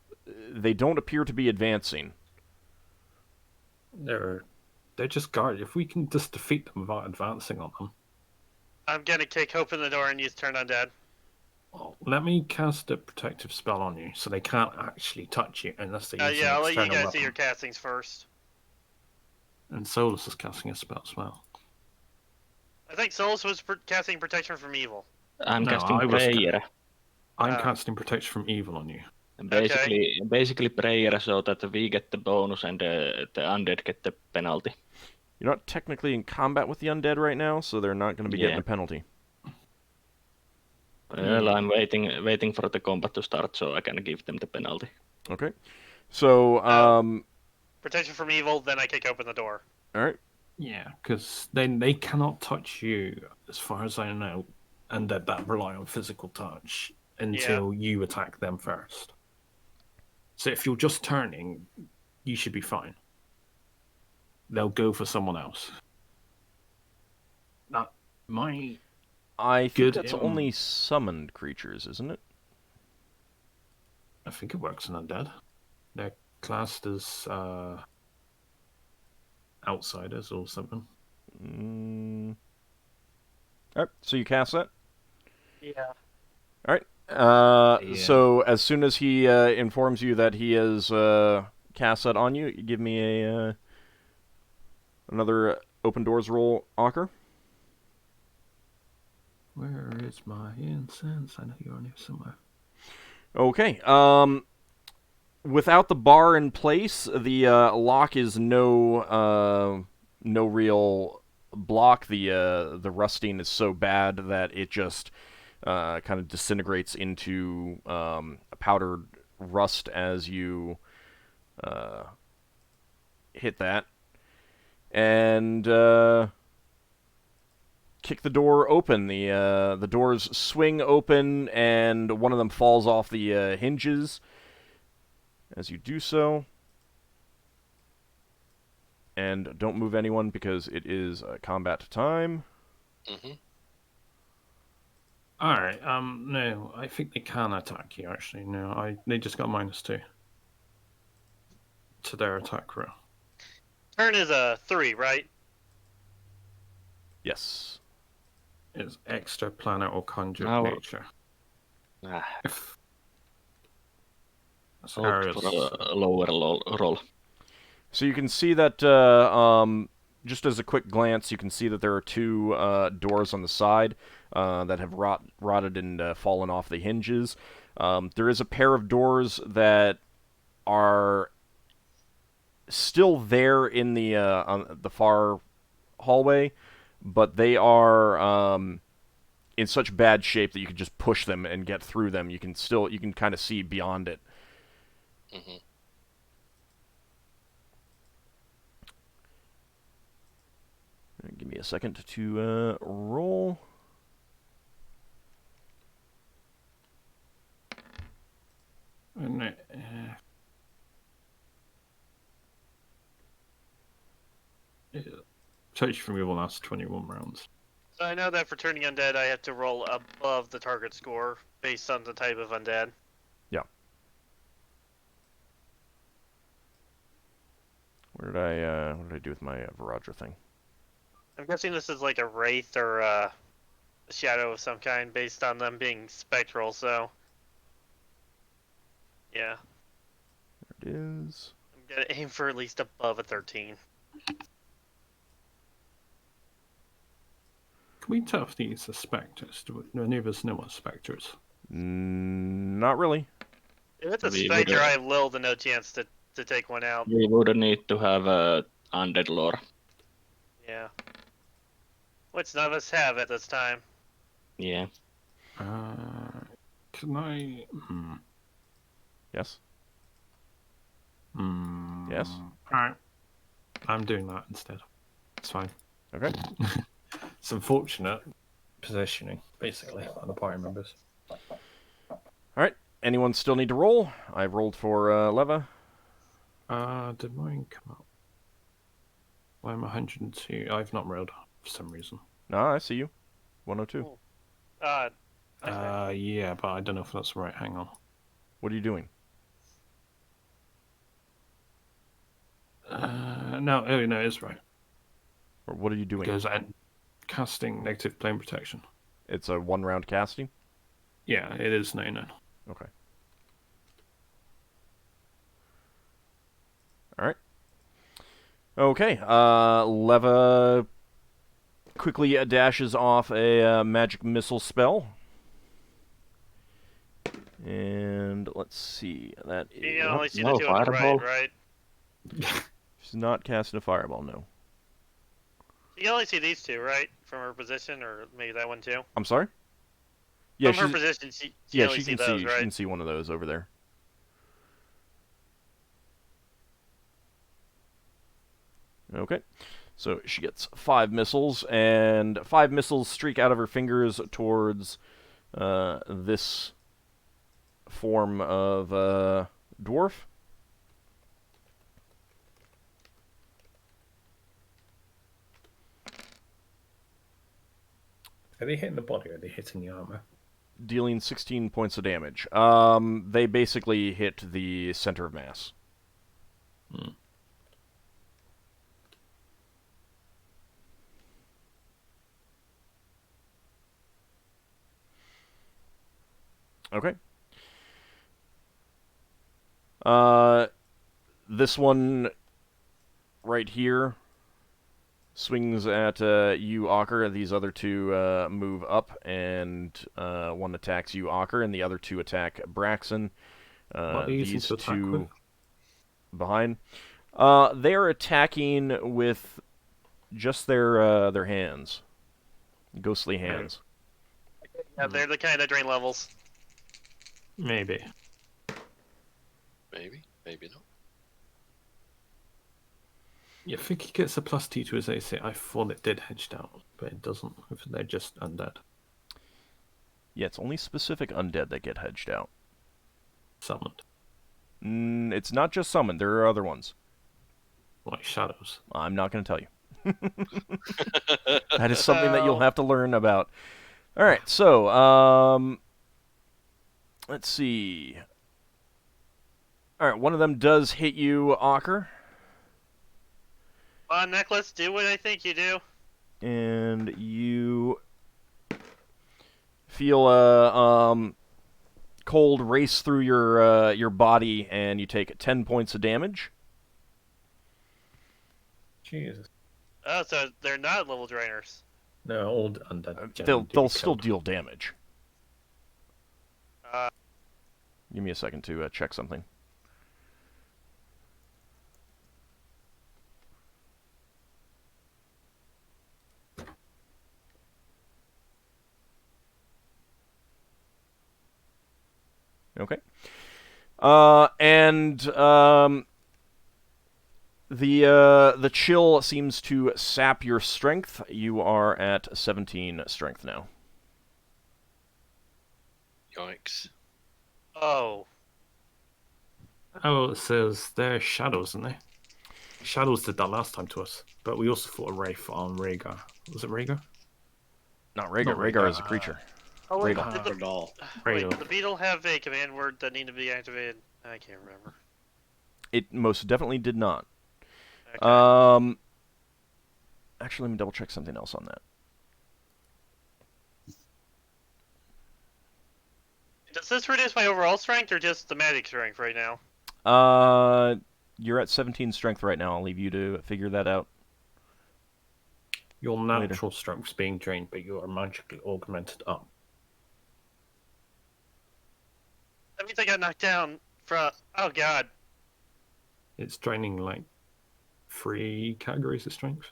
They don't appear to be advancing. They're just guard. If we can just defeat them without advancing on them. I'm gonna kick open the door and use Turn Undead. Well, let me cast a protective spell on you, so they can't actually touch you unless they use Yeah, an I'll let you external guys weapon. do your castings first. And Solas is casting a spell as well. I think Solas was casting protection from evil. I'm No, casting I was prayer. I'm casting protection from evil on you. And basically prayer so that we get the bonus and the undead get the penalty. You're not technically in combat with the undead right now, so they're not going to be getting a penalty. Well, I'm waiting for the combat to start so I can give them the penalty. Okay. So, protection from evil, then I kick open the door. Alright. Yeah, because they cannot touch you, as far as I know, and that rely on physical touch until you attack them first. So if you're just turning, you should be fine. They'll go for someone else. I think that's only summoned creatures, isn't it? I think it works in undead. They're classed as outsiders or something. Alright, so you cast that? Yeah. Alright. So as soon as he informs you that he has cast that on you, you give me another open doors roll, Ockar. Where is my incense? I know you're on here somewhere. Okay. Without the bar in place, the lock is no real block. The rusting is so bad that it just kind of disintegrates into a powdered rust as you hit that, and kick the door open. The doors swing open, and one of them falls off the hinges. As you do so, and don't move anyone because it is combat time. Alright, no, I think they can attack you, actually. No, they just got -2 to their attack roll. Turn is a 3, right? Yes. It's extra planet or conjure nature. For a lower roll. So you can see that, just as a quick glance, you can see that there are two doors on the side that have rotted and fallen off the hinges. There is a pair of doors that are still there in the on the far hallway, but they are in such bad shape that you can just push them and get through them. You can kind of see beyond it. Give me a second to roll. Touch from evil lasts 21 rounds. So I know that for turning undead, I have to roll above the target score based on the type of undead. Yeah. What did I do with my Viraja thing? I'm guessing this is like a wraith or a shadow of some kind based on them being spectral, so... Yeah. There it is. I'm gonna aim for at least above a 13. Can we tell if these are spectres? Do any of us know what spectre is? Not really. If it's a spectre, I have little to no chance to take one out. We would need to have a undead lore. Yeah. Which none of us have at this time. Yeah. Can I... Yes? Yes? Alright. I'm doing that instead. It's fine. Okay. It's unfortunate positioning, basically, on the party members. Alright, anyone still need to roll? I've rolled for Leva. Did mine come up? I'm 102. I've not rolled for some reason. Ah, I see you. 102. Cool. Yeah, but I don't know if that's right. Hang on. What are you doing? No, it's right. Or what are you doing? Because I'm casting negative plane protection. It's a 1-round casting? Yeah, it is 99. Okay. Alright. Okay, Leva quickly dashes off a magic missile spell. And let's see, that is... You can only see No, the two on the fireball. right? She's not casting a fireball, no. You can only see these two, right? From her position, or maybe that one too? I'm sorry? Yeah, From her she's, position, she yeah, only she see can those, see. right? She can see one of those over there. Okay, so she gets 5 missiles, and 5 missiles streak out of her fingers towards this form of dwarf. Are they hitting the body or are they hitting the armor? Dealing 16 points of damage. They basically hit the center of mass. Hmm. Okay. This one right here swings at you, Ockar. These other two move up, and one attacks you, Ockar, and the other two attack Braxon. What are you using These to attack two with? behind. They are attacking with just their hands, ghostly hands. Yeah, they're the kind that drain levels. Maybe. Maybe, maybe not. Yeah, I think he gets a +2 to his AC. I thought it did hedged out, but it doesn't. If they're just undead. Yeah, it's only specific undead that get hedged out. Summoned. It's not just summoned. There are other ones. Like shadows. I'm not going to tell you. That is something that you'll have to learn about. All right, so let's see. All right, one of them does hit you, Ockar. Necklace, do what I think you do. And you feel a cold race through your body, and you take 10 points of damage. Jesus. Oh, so they're not level drainers. No, old undead. They'll still deal damage. Uh, Give me a second to check something. Okay. The chill seems to sap your strength. You are at 17 strength now. Yikes. oh. Oh, it says they're shadows, aren't they? Shadows did that last time to us, but we also fought a Wraith on Rhaegar. Was it Rhaegar? Not Rhaegar. Not Rhaegar Rhaegar. is a creature. Oh, wait, Radar. did the, Doll. wait, Radar. did the beetle have a command word that needed to be activated? I can't remember. It most definitely did not. Okay. Actually, let me double check something else on that. Does this reduce my overall strength or just the magic strength right now? You're at 17 strength right now. I'll leave you to figure that out. Your natural strength's being drained, but you are magically augmented up. That means I got knocked down from... Oh, God. It's draining like 3 categories of strength.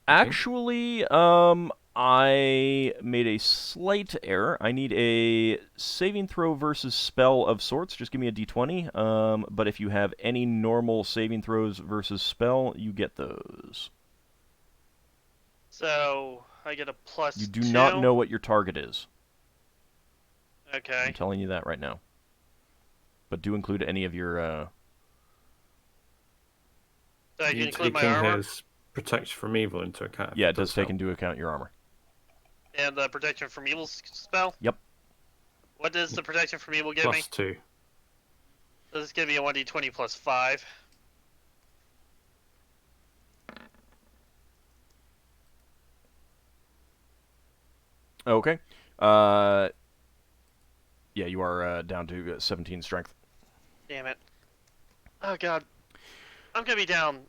Actually, I made a slight error. I need a saving throw versus spell of sorts. Just give me a d20. But if you have any normal saving throws versus spell, you get those. So... I get a +2. You do not know what your target is. Okay. I'm telling you that right now. But do include any of your... So I can You include my taking armor his protection from evil into account? Yeah, it does take into account your armor. and the protection from evil spell. Yep. What does the protection from evil give me? +2. Does this give me a 1d20 +5? Okay. Yeah, you are down to 17 strength. Damn it. Oh god. I'm gonna be down.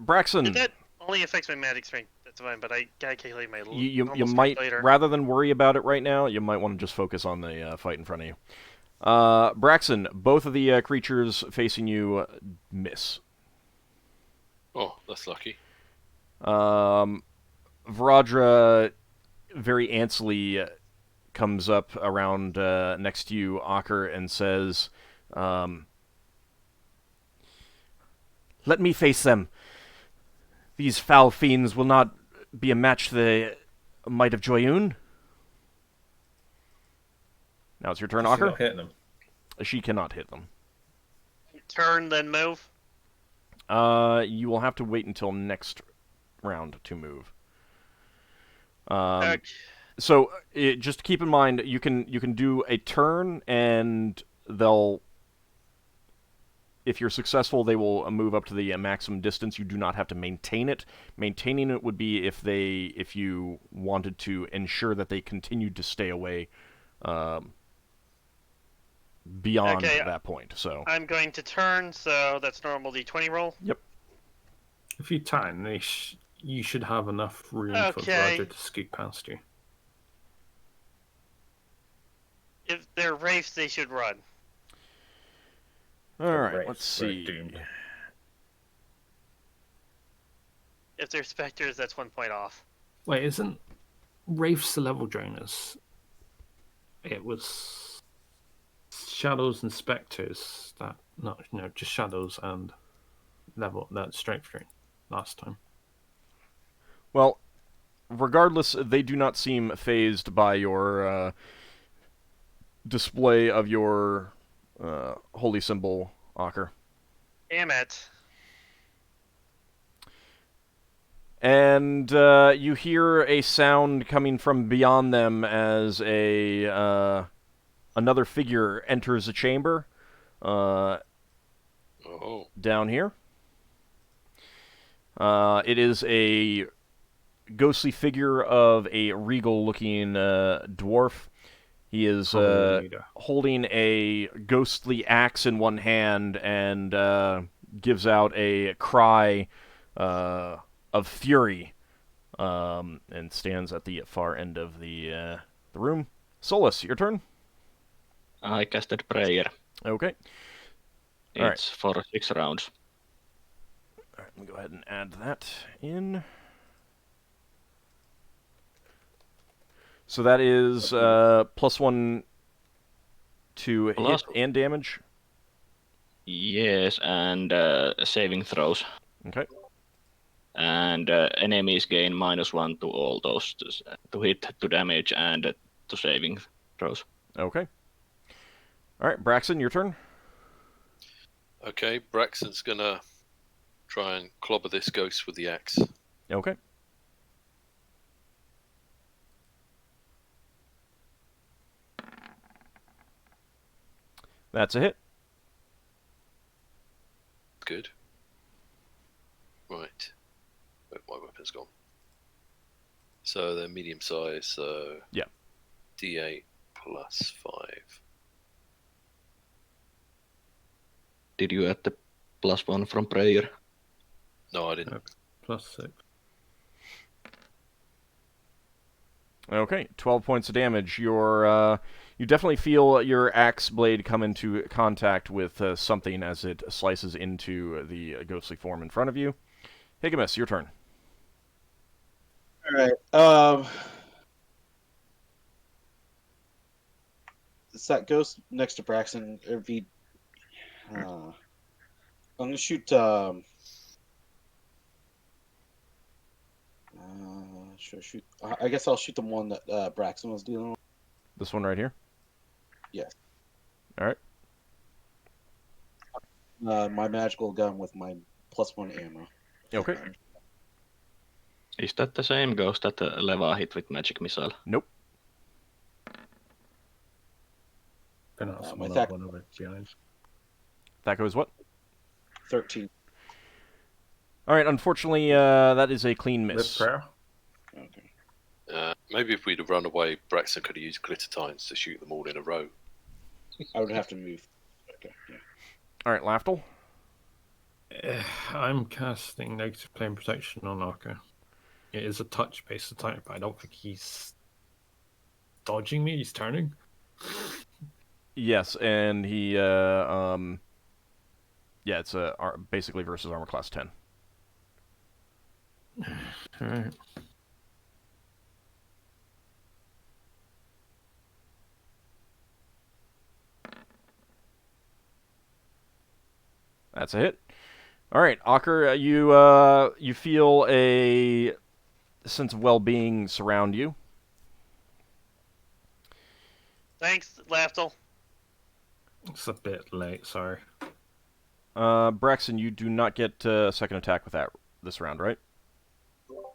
Braxon! If that only affects my magic strength, that's fine, but I gotta calculate my You normal strength might, later. rather than worry about it right now, you might want to just focus on the fight in front of you. Braxon, both of the creatures facing you miss. Oh, that's lucky. Varadra very antsily comes up around next to you, Ockar, and says, "Let me face them. These foul fiends will not be a match to the might of Joyun." Now it's your turn, She's Ockar. not hitting them. She cannot hit them. Turn, then move. You will have to wait until next round to move. Okay. So just keep in mind, you can do a turn, and they'll, if you're successful, they will move up to the maximum distance. You do not have to maintain it. Maintaining it would be if you wanted to ensure that they continued to stay away beyond that point. So I'm going to turn, so that's normal d20 roll. Yep. If you turn, you should have enough room for Okay. Roger to scoot past you. If they're wraiths, they should run. All right, Right, let's we're see. doomed. If they're specters, that's 1 point off. Wait, isn't Wraiths the level drainers? It was shadows and specters that, just shadows and level that strength drain last time. Well, regardless, they do not seem phased by your display of your holy symbol, Ockar. Damn it. And you hear a sound coming from beyond them as another figure enters a chamber down here. It is a ghostly figure of a regal-looking dwarf. He is holding a ghostly axe in one hand and gives out a cry of fury, and stands at the far end of the room. Solas, your turn. I casted prayer. Okay. It's for 6 rounds. All right, let me go ahead and add that in. So that is +1 to hit and damage. Yes, and saving throws. Okay. And enemies gain -1 to all those to hit, to damage, and to saving throws. Okay. All right, Braxon, your turn. Okay, Braxon's gonna try and clobber this ghost with the axe. Okay. That's a hit. Good. Right. Where my weapon's gone. So they're medium size, so yeah. D8 +5. Did you add the +1 from prayer? No, I didn't. +6. Okay, 12 points of damage. You definitely feel your axe blade come into contact with something as it slices into the ghostly form in front of you. Higgimus, your turn. All right. It's that ghost next to Braxon. I'm gonna shoot. should I shoot? I guess I'll shoot the one that Braxon was dealing with. This one right here? Yes. All right. My magical gun with my +1 ammo. Okay. Is that the same ghost that Leva hit with magic missile? Nope. Then that's my one of the giants. That goes what? 13. All right. Unfortunately, that is a clean With miss. prayer? Okay. Maybe if we'd have run away, Braxon could have used glitter tines to shoot them all in a row. I would have to move. Okay. Yeah. All right, Lafdul. I'm casting negative plane protection on Ockar. It is a touch-based attack, but I don't think he's dodging me. He's turning. Yes, and he, yeah, it's basically versus armor class 10. All right. That's a hit. All right, Ockar, you feel a sense of well-being surround you. Thanks, Lafdul. It's a bit late, sorry. Braxon, you do not get a second attack with this round, right?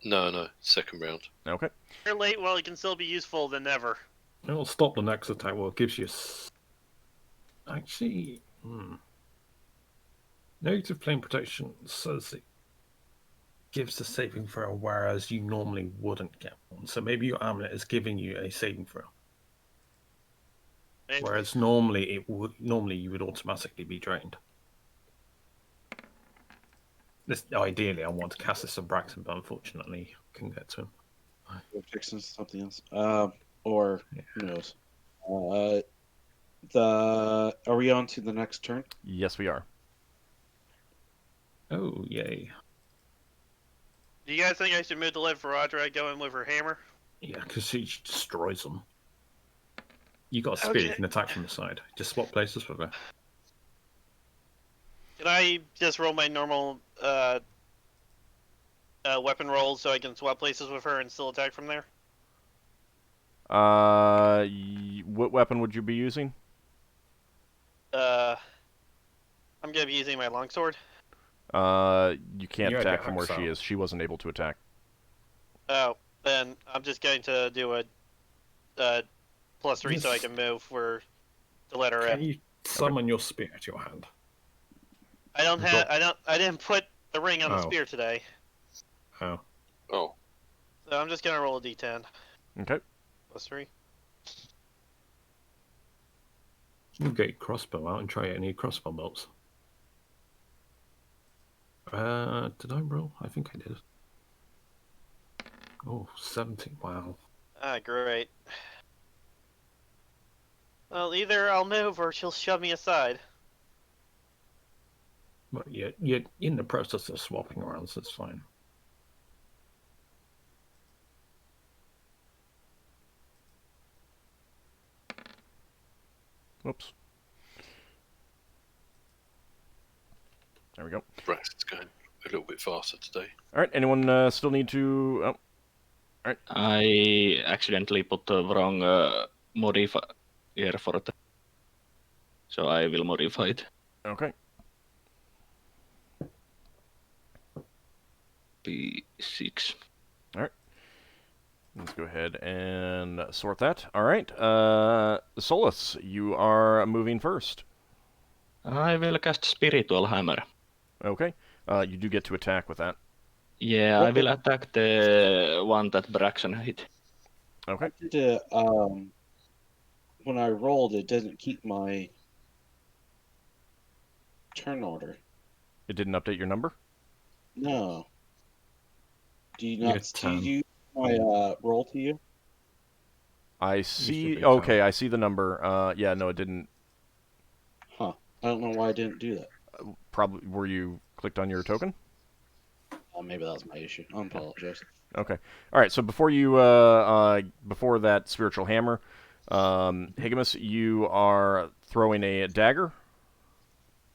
No, second round. Okay. You're late while it can still be useful than ever. It'll stop the next attack. Well, it gives you... Actually... Negative plane protection says it gives a saving throw, whereas you normally wouldn't get one. So maybe your amulet is giving you a saving throw. Whereas normally you would automatically be drained. Ideally, I want to cast this on Braxon, but unfortunately, I couldn't get to him. We're fixing something else. Or who knows? Are we on to the next turn? Yes, we are. Oh, yay. Do you guys think I should move to Levalithana go in with her hammer? Yeah, because she destroys them. You got a spear, you can attack from the side. Just swap places with her. Can I just roll my normal weapon rolls so I can swap places with her and still attack from there? What weapon would you be using? I'm gonna be using my longsword. You can't You attack get from where she hacksaw. is. She wasn't able to attack. Oh, then I'm just going to do a +3 so I can move to let her Can in. you summon your spear to your hand? I didn't put the ring on the Oh. spear today, Oh. Oh, so I'm just gonna roll a d10 Okay. +3. You get your crossbow out and try any crossbow bolts. Did I roll? I think I did. Oh, 17. Wow. Ah, great. Well, either I'll move or she'll shove me aside. But you're in the process of swapping around, so it's fine. Whoops. There we go. Braxton's going a little bit faster today. All right. Anyone still need to? Oh, I accidentally put the wrong modifier for it. So I will modify it. okay. P6. Let's go ahead and sort that. All right. Solas, you are moving first. I will cast Spiritual Hammer. Okay. You do get to attack with that. Yeah, I will attack the one that Braxon hit. Okay. When I rolled, it didn't keep my turn order. It didn't update your number? No. Do you Yeah, not? Do 10. you my roll to you? I should see. be Okay, 10. I see the number. Yeah, no, it didn't. Huh. I don't know why I didn't do that. Probably were you clicked on your token? Maybe that was my issue. I apologize. Okay. All right. So before you, before that spiritual hammer, Higgimus, you are throwing a dagger.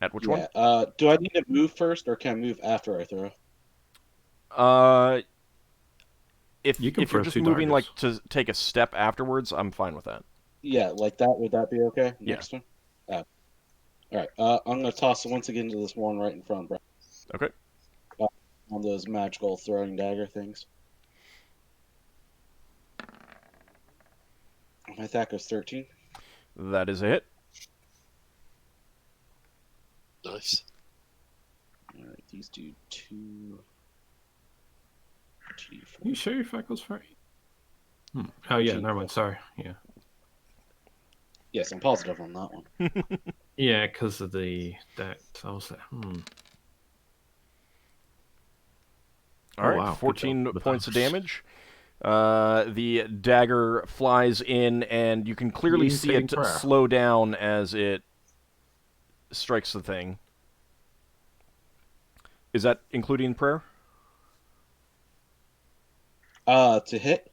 At which one? Do I need to move first, or can I move after I throw? if You can if you're throw just 2 moving daggers. like to take a step afterwards, I'm fine with that. Yeah, like that. Would that be okay? Yeah. Next one. All right. I'm gonna toss it once again to this one right in front, bro. Okay. One of those magical throwing dagger things. My attack is 13. That is a hit. Nice. All right, these do 2. Are you sure your attack was 3? Oh yeah, never mind. Sorry. Yeah. Yes, I'm positive on that one. Yeah, because of the dex. I was like, All right, wow, good 14 job. points of damage. The dagger flies in, and you can clearly You see it saving prayer. slow down as it strikes the thing. Is that including prayer? To hit.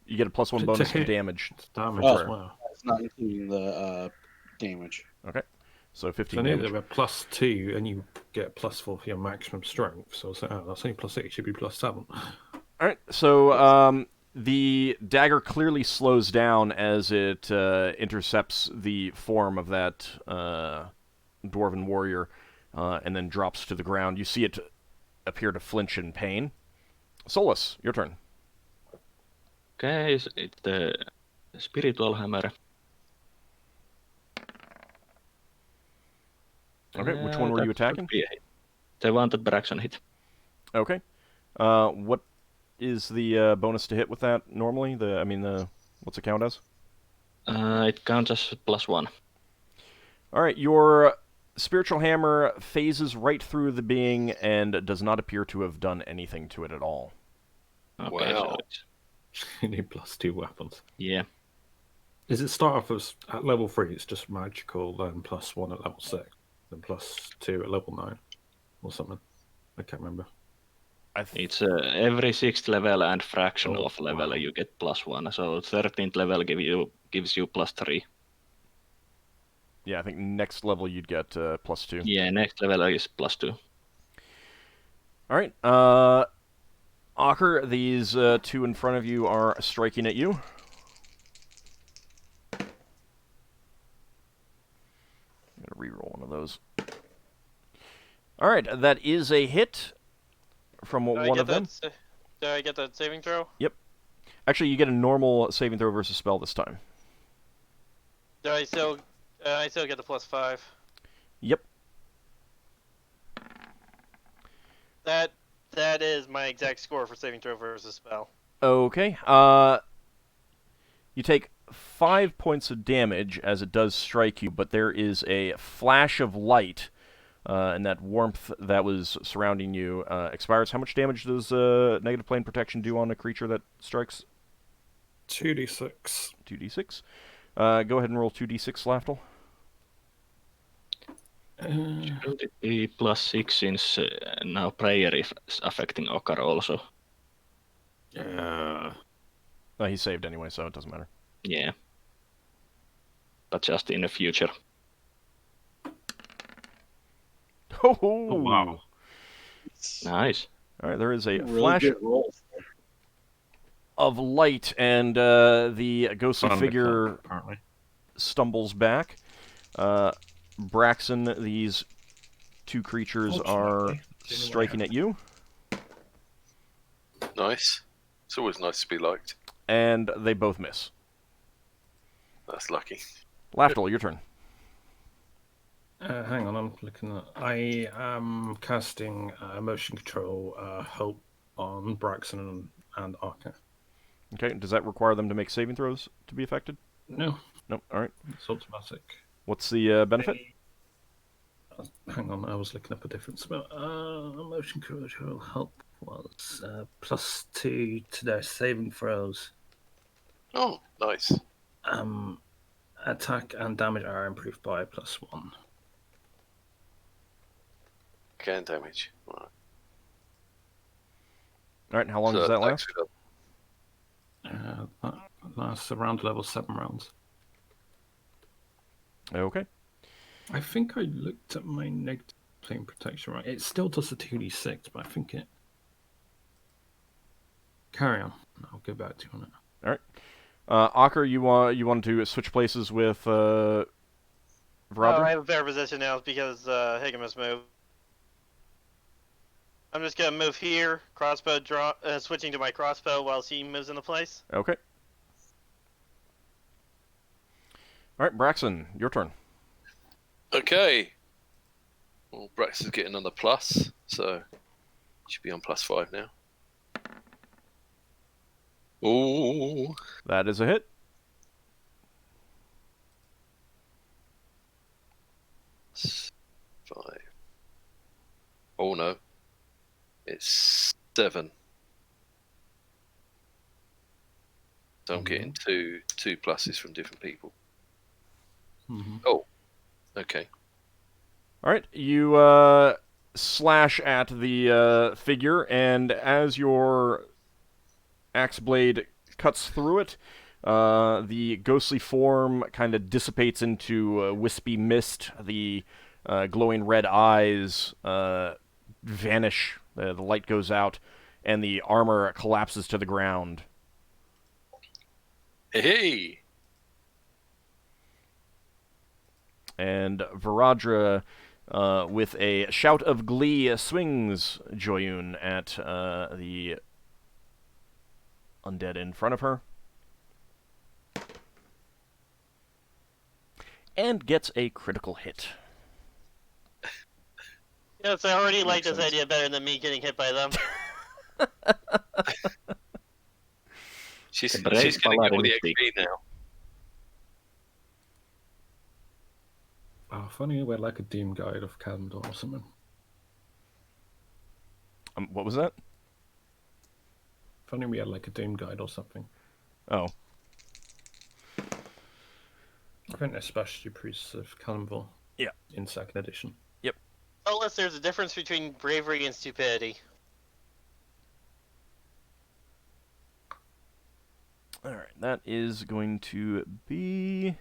You get a +1 To bonus to hit. damage. It's damage Oh. as well. It's not including the damage. Okay, so 15 So I need damage. to have a +2, and you get +4 for your maximum strength. So I was like, oh, that's only +6. Should be +7. All right, so the dagger clearly slows down as it intercepts the form of that dwarven warrior, and then drops to the ground. You see it appear to flinch in pain. Solas, your turn. Okay, it's the spiritual hammer. Okay, which one were you That should attacking? be a hit. The one that Braxon hit. Okay. What is the bonus to hit with that normally? What's it count as? It counts as +1. All right, your spiritual hammer phases right through the being and does not appear to have done anything to it at all. Okay, so Wow. it's, You need +2 weapons. yeah. Does it start off as at level 3? It's just magical, then +1 at level 6, then +2 at level 9, or something. I can't remember. It's every 6th level and fraction Oh, of level wow. you get +1. So 13th level gives you +3. Yeah, I think next level you'd get +2. Yeah, next level is +2. All right, Ockar, these two in front of you are striking at you. I'm gonna reroll one of those. All right, that is a hit from one of them. Do I get that saving throw? Yep. Actually, you get a normal saving throw versus spell this time. Do I still get the +5? Yep. That is my exact score for saving throw versus spell. Okay. You take 5 points of damage as it does strike you, but there is a flash of light, and that warmth that was surrounding you expires. How much damage does negative plane protection do on a creature that strikes? 2d6. 2d6. Go ahead and roll 2d6, Lafdul. Shouldn't it be +6 since now prayer is affecting Ockar also? He saved anyway, so it doesn't matter. Yeah. But just in the future. Oh, wow. Nice. All right, there is a Really flash good rolls. of light, and the ghostly figure Apparently. stumbles back. Braxon, these two creatures are striking at you, Nice. It's always nice to be liked. and they both miss. That's lucky. Lafdul, your turn. Hang on, I'm looking at. I am casting motion control hope on Braxon and Ockar. Okay, does that require them to make saving throws to be affected? No, No. All right. it's automatic. What's the benefit? Hang on, I was looking up a different spell. Motion control help was +2 to their saving throws. Oh, nice. Attack and damage are improved by +1. Can damage. Right. All right. How long So does that attacks last? it up. That lasts around level 7 rounds. Okay. I think I looked at my negative plane protection right. It still does the 2d6, but I think it. Carry on. I'll get back to you on it. All right. Ockar, you wanted to switch places with Oh, Varadra? I have a better position now because Higgimus moved. I'm just gonna move here, crossbow draw, switching to my crossbow while he moves into place. Okay. All right, Braxon, your turn. Okay. Well, Braxon's getting on the plus, so should be on +5 now. Ooh. That is a hit. Five. Oh no. It's 7. So I'm getting two pluses from different people. Mm-hmm. Oh. Okay. All right, you slash at the figure, and as your axe blade cuts through it, the ghostly form kind of dissipates into wispy mist. The glowing red eyes vanish. The light goes out, and the armor collapses to the ground. Hey. And Varadra, with a shout of glee, swings Joyun at the undead in front of her. And gets a critical hit. Yes, I already like this sense. idea better than me getting hit by them. She's brave going to get all paladin the speak. XP now. Oh, funny, we're like a Doom Guide of Kalimdor or something. What was that? Funny, we had like a Doom Guide or something. Oh. I think they're specialty priests of Kalimdor. Yeah. In 2nd edition. Unless there's a difference between bravery and stupidity. Alright, that is going to be...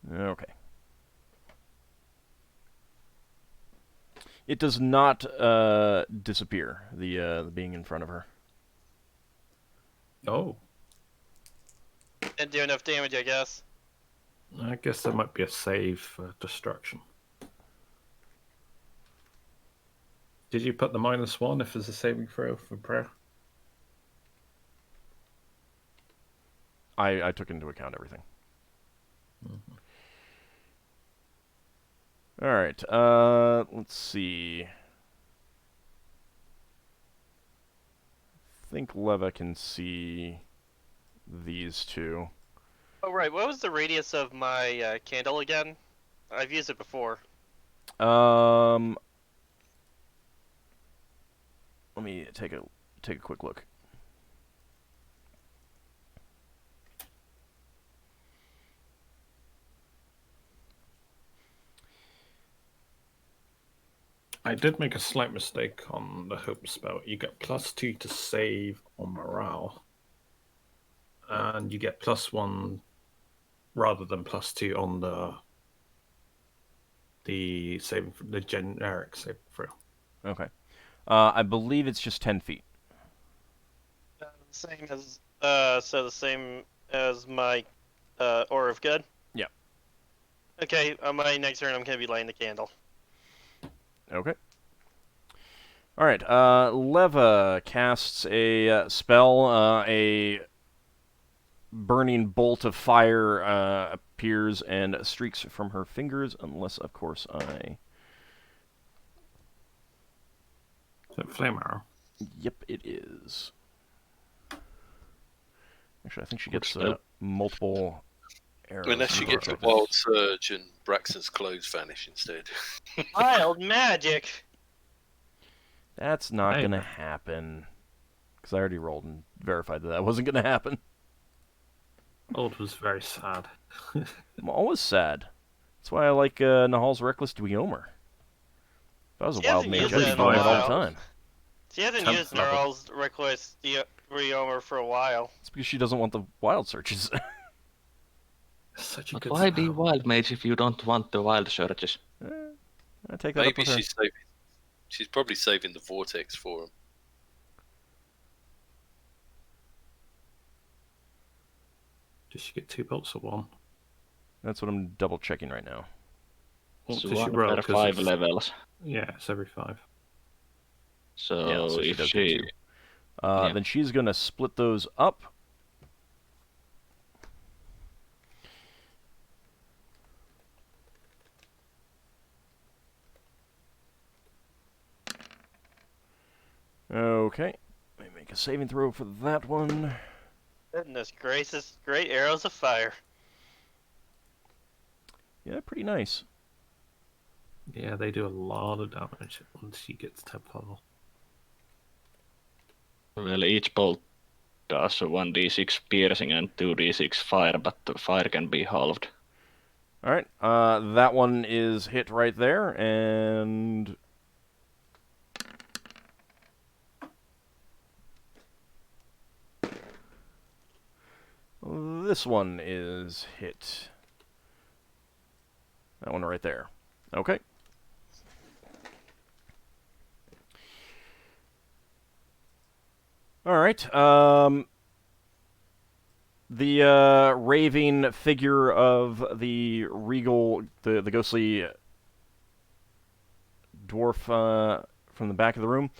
Okay. It does not disappear, the being in front of her. Oh. Didn't do enough damage, I guess. I guess there might be a save for destruction. Did you put the -1 if there's a saving throw for prayer? I took into account everything. Mm-hmm. Alright, let's see. I think Leva can see these two. Oh, right. What was the radius of my candle again? I've used it before. Let me take a quick look. I did make a slight mistake on the hope spell. You get +2 to save on morale, and you get +1 rather than +2 on the generic save throw. Okay. I believe it's just 10 feet. Same as so the same as my Aura of Good. Yeah. Okay. On my next turn, I'm gonna be lighting the candle. Okay. Alright, Leva casts a spell. A burning bolt of fire appears and streaks from her fingers, unless, of course, I... Is it flame arrow? Yep, it is. Actually, I think she gets Nope. multiple arrows. Unless you get the involved. wild surge and Braxton's clothes vanish instead. Wild magic. That's not Hey. going to happen. Because I already rolled and verified that wasn't going to happen. Old was very sad. I'm always sad. That's why I like Nahal's Reckless Dweomer. If I was a She wild hasn't mage, used I'd it be in a doing it all the while. time. She hasn't 10th used level. Gnarl's Reckless Reomer for a while. It's because she doesn't want the wild searches. Such a But good why be spell. wild mage if you don't want the wild searches? I take that up Maybe with her. she's saving. She's probably saving the vortex for him. Does she get 2 bolts or 1? That's what I'm double checking right now. What So does she 1 roll? per 'Cause 5 it's- levels. Yeah, it's every 5. So, Yeah, so she if does get she... 2. Yeah. Then she's going to split those up. Okay. Let me make a saving throw for that one. Goodness gracious, great arrows of fire. Yeah, pretty nice. Yeah, they do a lot of damage once she gets 10th level. Well, each bolt does 1d6 piercing and 2d6 fire, but the fire can be halved. All right. That one is hit right there, and this one is hit. That one right there. Okay. All right. The raving figure of the regal, the ghostly dwarf from the back of the room.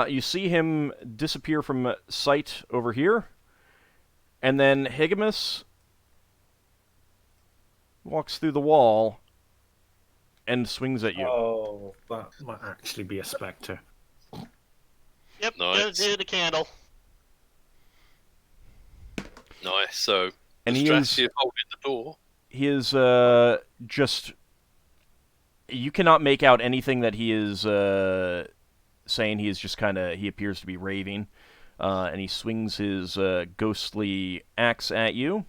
You see him disappear from sight over here, and then Higgimus walks through the wall and swings at you. Oh, that might actually be a spectre. Yep, Nice. go do the candle. Nice. So And the he strategy is of holding the door. he is just, you cannot make out anything that he is saying. He is just he appears to be raving, and he swings his ghostly axe at you,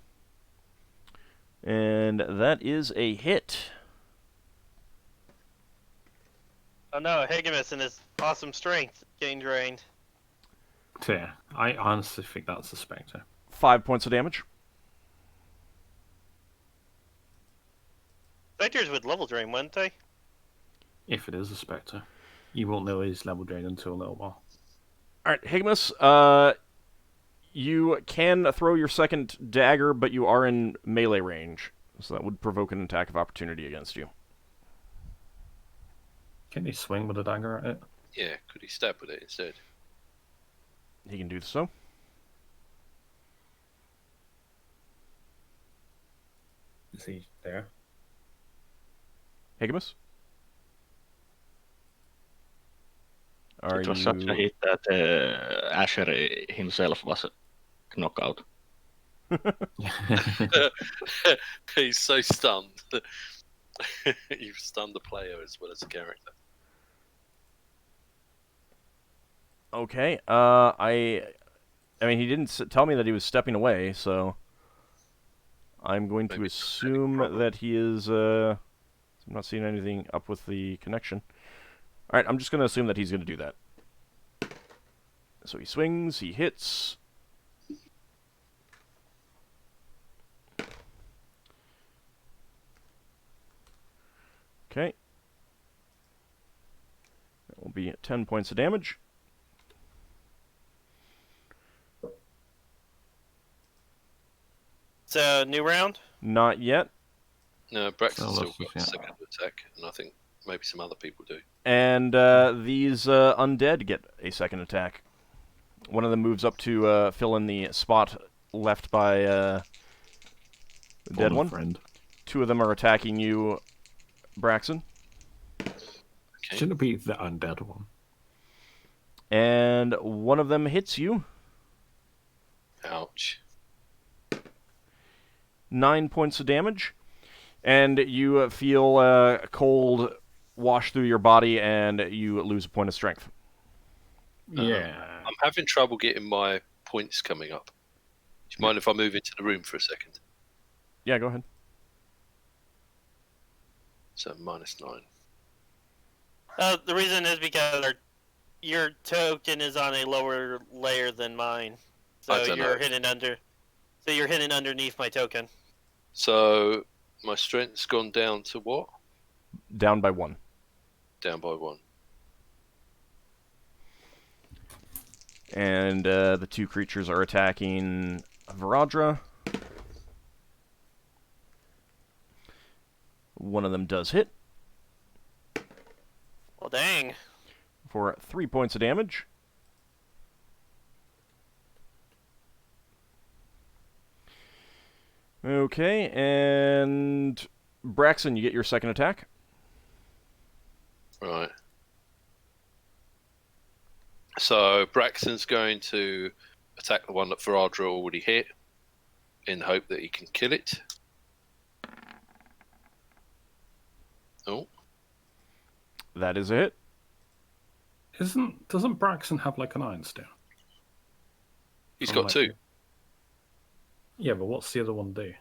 and that is a hit. Oh no, Higgimus and his awesome strength getting drained. So yeah, I honestly think that's a spectre. 5 points of damage. Spectres would level drain, wouldn't they? If it is a spectre. You won't know his level drain until a little while. Alright, Higgimus, you can throw your second dagger, but you are in melee range, so that would provoke an attack of opportunity against you. Can he swing with a dagger at it? Yeah, could he stab with it instead? He can do so. Is he there? Higgimus? Are It was you... such a hit that Asher himself was knocked out. He's so stunned. You've stunned the player as well as the character. Okay, I mean, he didn't tell me that he was stepping away, so I'm going to Maybe it's a assume problem. that he is, I'm not seeing anything up with the connection. Alright, I'm just going to assume that he's going to do that. So he swings, he hits. Okay. That will be 10 points of damage. So, new round? Not yet. No, Braxton So still let's got just- a second attack, and I think maybe some other people do. And these undead get a second attack. One of them moves up to fill in the spot left by the dead one. Friend. 2 of them are attacking you, Braxon. Okay. Shouldn't it be the undead one? And one of them hits you. Ouch. 9 points of damage. And you feel cold wash through your body, and you lose a point of strength. Yeah. I'm having trouble getting my points coming up. Do you mind if I move into the room for a second? Yeah, go ahead. So -9. The reason is because your token is on a lower layer than mine, so I don't you're know. hidden under. So you're hidden underneath my token. So my strength's gone down to what? Down by 1. Down by 1. And the two creatures are attacking Varadra. One of them does hit. Well, dang. For 3 points of damage. Okay, and Braxon, you get your second attack. Right. So Braxton's going to attack the one that Varadra already hit in the hope that he can kill it. Oh. That is a hit. Doesn't Braxon have like an iron stone? He's got two. Yeah, but what's the other one do?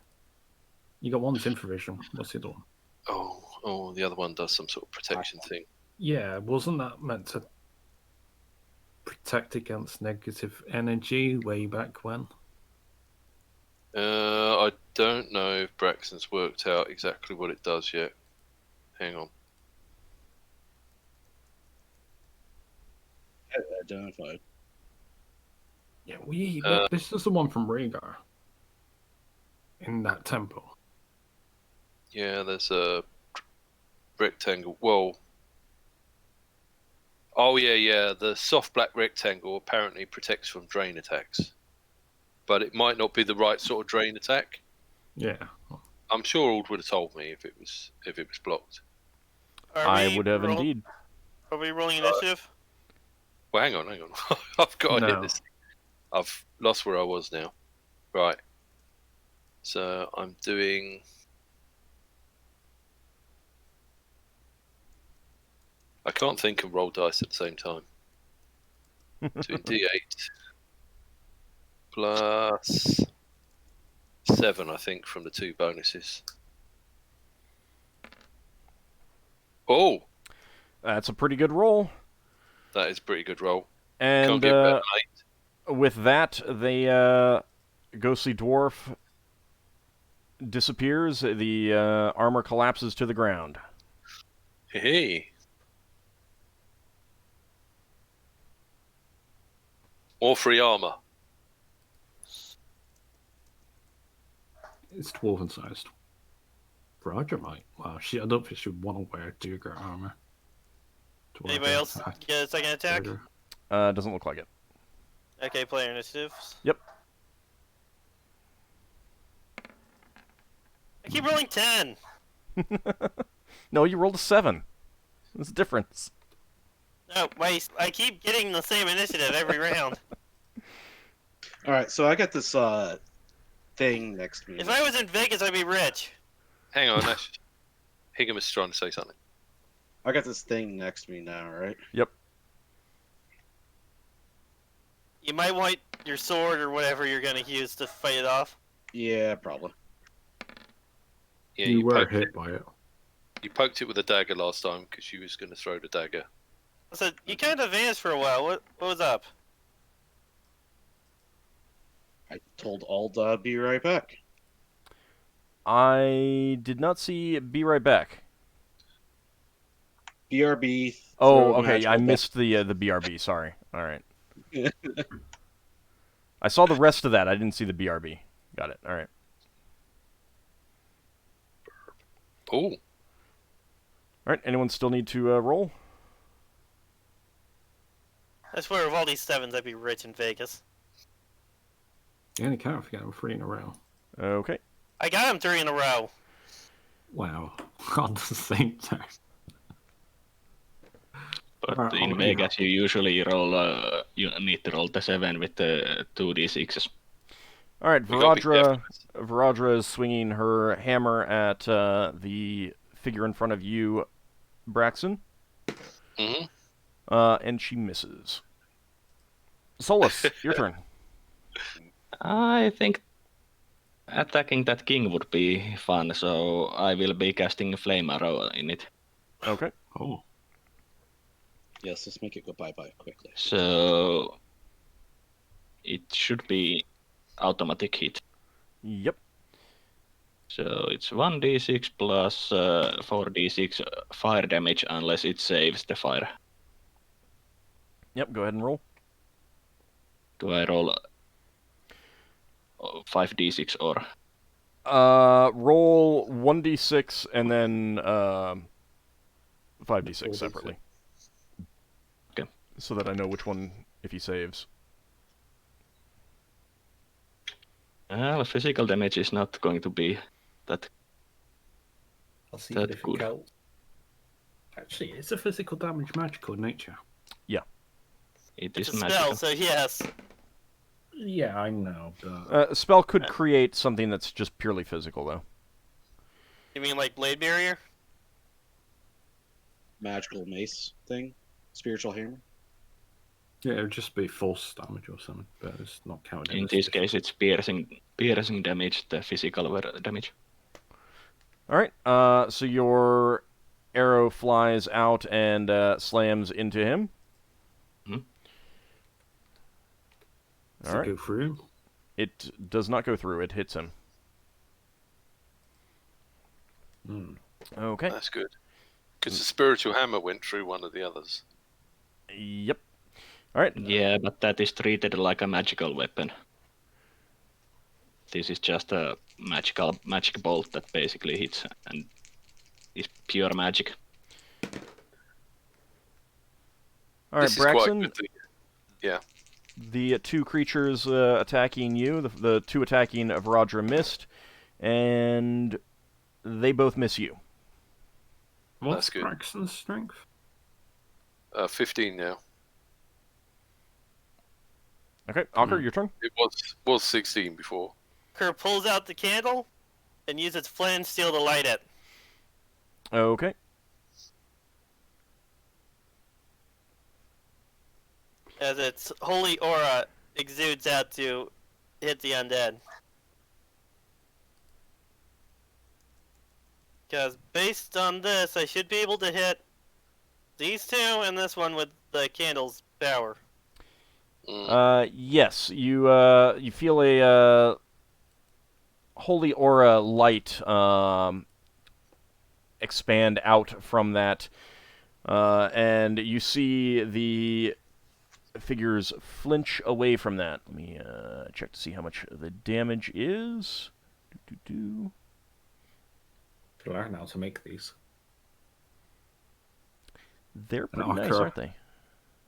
You got one's infravision. What's the other one? Oh, the other one does some sort of protection thing. Yeah, wasn't that meant to protect against negative energy way back when? I don't know if Braxton's worked out exactly what it does yet. Hang on. Identified. Yeah, this is the one from Rhaegar. In that temple. Yeah, there's a rectangle. Well, oh yeah. The soft black rectangle apparently protects from drain attacks, but it might not be the right sort of drain attack. Yeah, I'm sure Ald would have told me if it was blocked. I would have indeed. Are we rolling initiative? Well, hang on. I've got to hit this. I've lost where I was now. Right. So I'm doing. I can't think and roll dice at the same time. Doing D8 plus 7, I think, from the 2 bonuses. Oh, That's a pretty good roll. that is a pretty good roll. And Can't get better than 8. with that, the ghostly dwarf disappears. The armor collapses to the ground. Hey. More free armor. it's dwarven sized. Roger might. Wow, I don't think she would want to wear Duger armor. Anybody else get a second attack? Doesn't look like it. Okay, player initiative. Yep. I keep rolling 10. No, you rolled a 7. There's a difference. No, wait, I keep getting the same initiative every round. All right, so I got this thing next to me. If I was in Vegas, I'd be rich. Hang on, Ash. Higgimus is trying to say something. I got this thing next to me now, right? Yep. You might want your sword or whatever you're going to use to fight it off. Yeah, probably. Yeah, you were poked hit by it. You poked it with a dagger last time because she was going to throw the dagger. So you kind of vanished for a while. What was up? I told Ald be right back. I did not see Be Right Back. BRB. Oh, okay. I missed the BRB. Sorry. All right. I saw the rest of that. I didn't see the BRB. Got it. All right. Oh. All right. Anyone still need to roll? I swear, of all these 7s, I'd be rich in Vegas. Yeah, you can't forget I'm 3 in a row. Okay. I got him 3 in a row. Wow. On the same time. But in Vegas, you usually roll. You need to roll the 7 with the 2d6s. All right. Varadra is swinging her hammer at the figure in front of you, Braxon. Mm-hmm. And she misses. Solas, your turn. I think attacking that king would be fun, so I will be casting a flame arrow in it. Okay. Oh. Yes, let's make it go bye-bye quickly. So it should be automatic hit. Yep. So it's 1d6 plus 4d6 fire damage unless it saves the fire. Yep. Go ahead and roll. Do I roll 5d6 or? Roll 1d6 and then 5d6 separately. Okay. So that I know which one if he saves. Physical damage is not going to be that. I'll see That's if good. it counts. Actually, it's a physical damage magical in nature. Yeah. It It's is a magical. spell, so yes. Yeah, I know, but... A spell could create something that's just purely physical, though. You mean like blade barrier? Magical mace thing, spiritual hammer. Yeah, it would just be force damage or something, but it's not counted. In this case, it's piercing damage, the physical damage. Alright, so your arrow flies out and slams into him. Mhm. Does it go through? It does not go through, it hits him. Okay. That's good. Because the spiritual hammer went through one of the others. Yep. Alright. Yeah, but that is treated like a magical weapon. This is just a magic bolt that basically hits and is pure magic. Alright, This is quite Braxon, good. Yeah. the two creatures attacking you, the two attacking Varadra missed, and they both miss you. What's That's good. Braxton's strength? 15 now. Okay, Ockar, your turn. It was 16 before. Kerr pulls out the candle and uses flint and steel to light it. Okay. As its holy aura exudes out to hit the undead. Because based on this, I should be able to hit these two and this one with the candle's power. Yes, you feel a holy aura light expand out from that, and you see the figures flinch away from that. Let me check to see how much the damage is. Learn how to make these. They're pretty Ockar. nice, aren't they?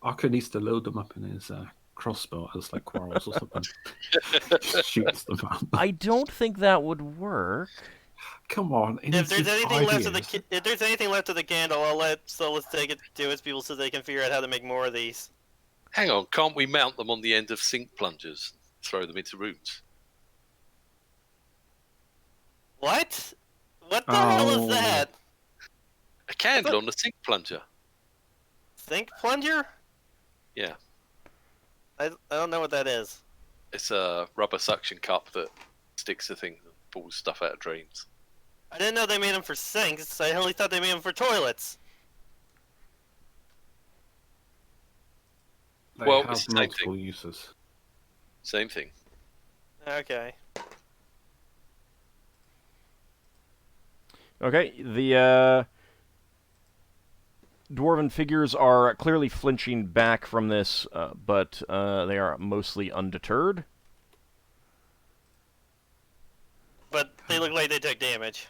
Ockar needs to load them up in his crossbow as like quarrels or something. Just shoots them out. I don't think that would work. Come on. If there's anything left of the candle, I'll let Solas take it to its people so they can figure out how to make more of these. Hang on, can't we mount them on the end of sink plungers? Throw them into rooms? What? What the hell is that? A candle on a sink plunger? Sink plunger? Yeah. I don't know what that is. It's a rubber suction cup that sticks to things and pulls stuff out of drains. I didn't know they made them for sinks. I only thought they made them for toilets. They Well, have it's the same multiple thing. uses. Same thing. Okay. Okay, the dwarven figures are clearly flinching back from this, but they are mostly undeterred. But they look like they took damage.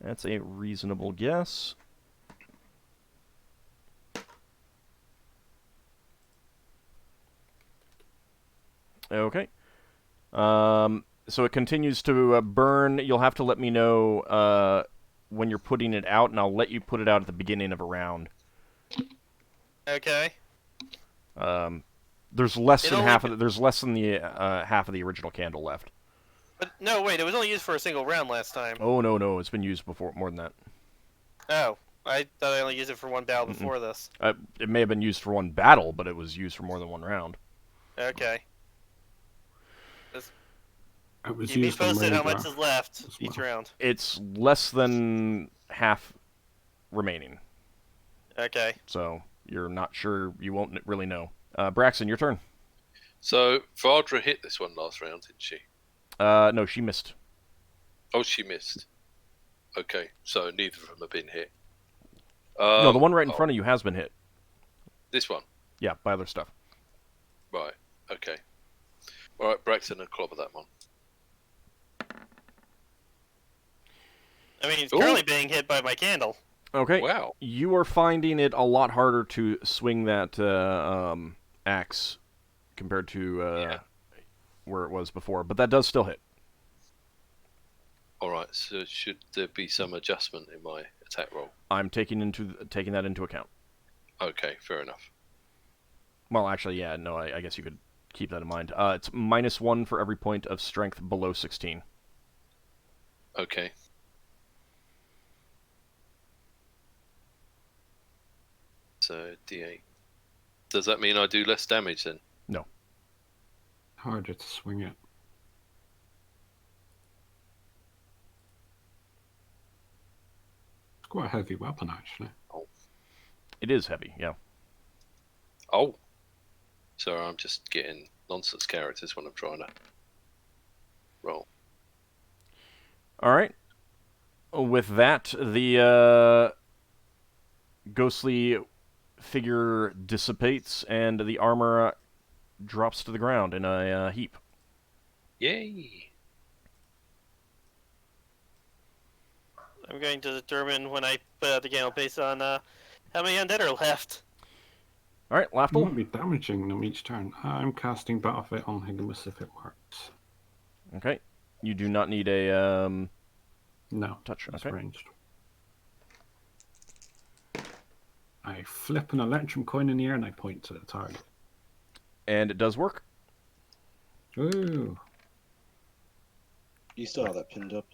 That's a reasonable guess. Okay. So it continues to burn. You'll have to let me know when you're putting it out, and I'll let you put it out at the beginning of a round. Okay. There's less It than only half of the, there's less than the half of the original candle left. But no, wait, it was only used for a single round last time. Oh no, it's been used before, more than that. Oh, I thought I only used it for one battle before this. It may have been used for one battle, but it was used for more than one round. Okay. It was Keep me used on posted how Raid much Wrath is left as each well. round. It's less than half remaining, Okay. so you're not sure. You won't really know. Braxon, your turn. So, Varadra hit this one last round, didn't she? No, she missed. Oh, she missed. Okay, so neither of them have been hit. No, the one right in front of you has been hit. This one? Yeah, by other stuff. Right. Okay. All right, Braxton and clobber that one. I mean, he's currently being hit by my candle. Okay. Wow. You are finding it a lot harder to swing that axe compared to where it was before, but that does still hit. All right. So should there be some adjustment in my attack roll? I'm taking that into account. Okay, fair enough. Well, actually, yeah, no, I guess you could keep that in mind. It's -1 for every point of strength below 16. Okay. So D8. Does that mean I do less damage then? No. Harder to swing it. It's quite a heavy weapon, actually. It is heavy, yeah. Oh. So I'm just getting nonsense characters when I'm trying to roll. All right. With that, the ghostly figure dissipates, and the armor drops to the ground in a heap. Yay! I'm going to determine when I put out the candle based on how many undead are left. All right, You Lafdul. won't be damaging them each turn. I'm casting Battle Fit on Higgimus if it works. Okay. You do not need a No, touch. it's Okay. ranged. I flip an electrum coin in the air and I point to the target. And it does work. Ooh, You still have that pinned up.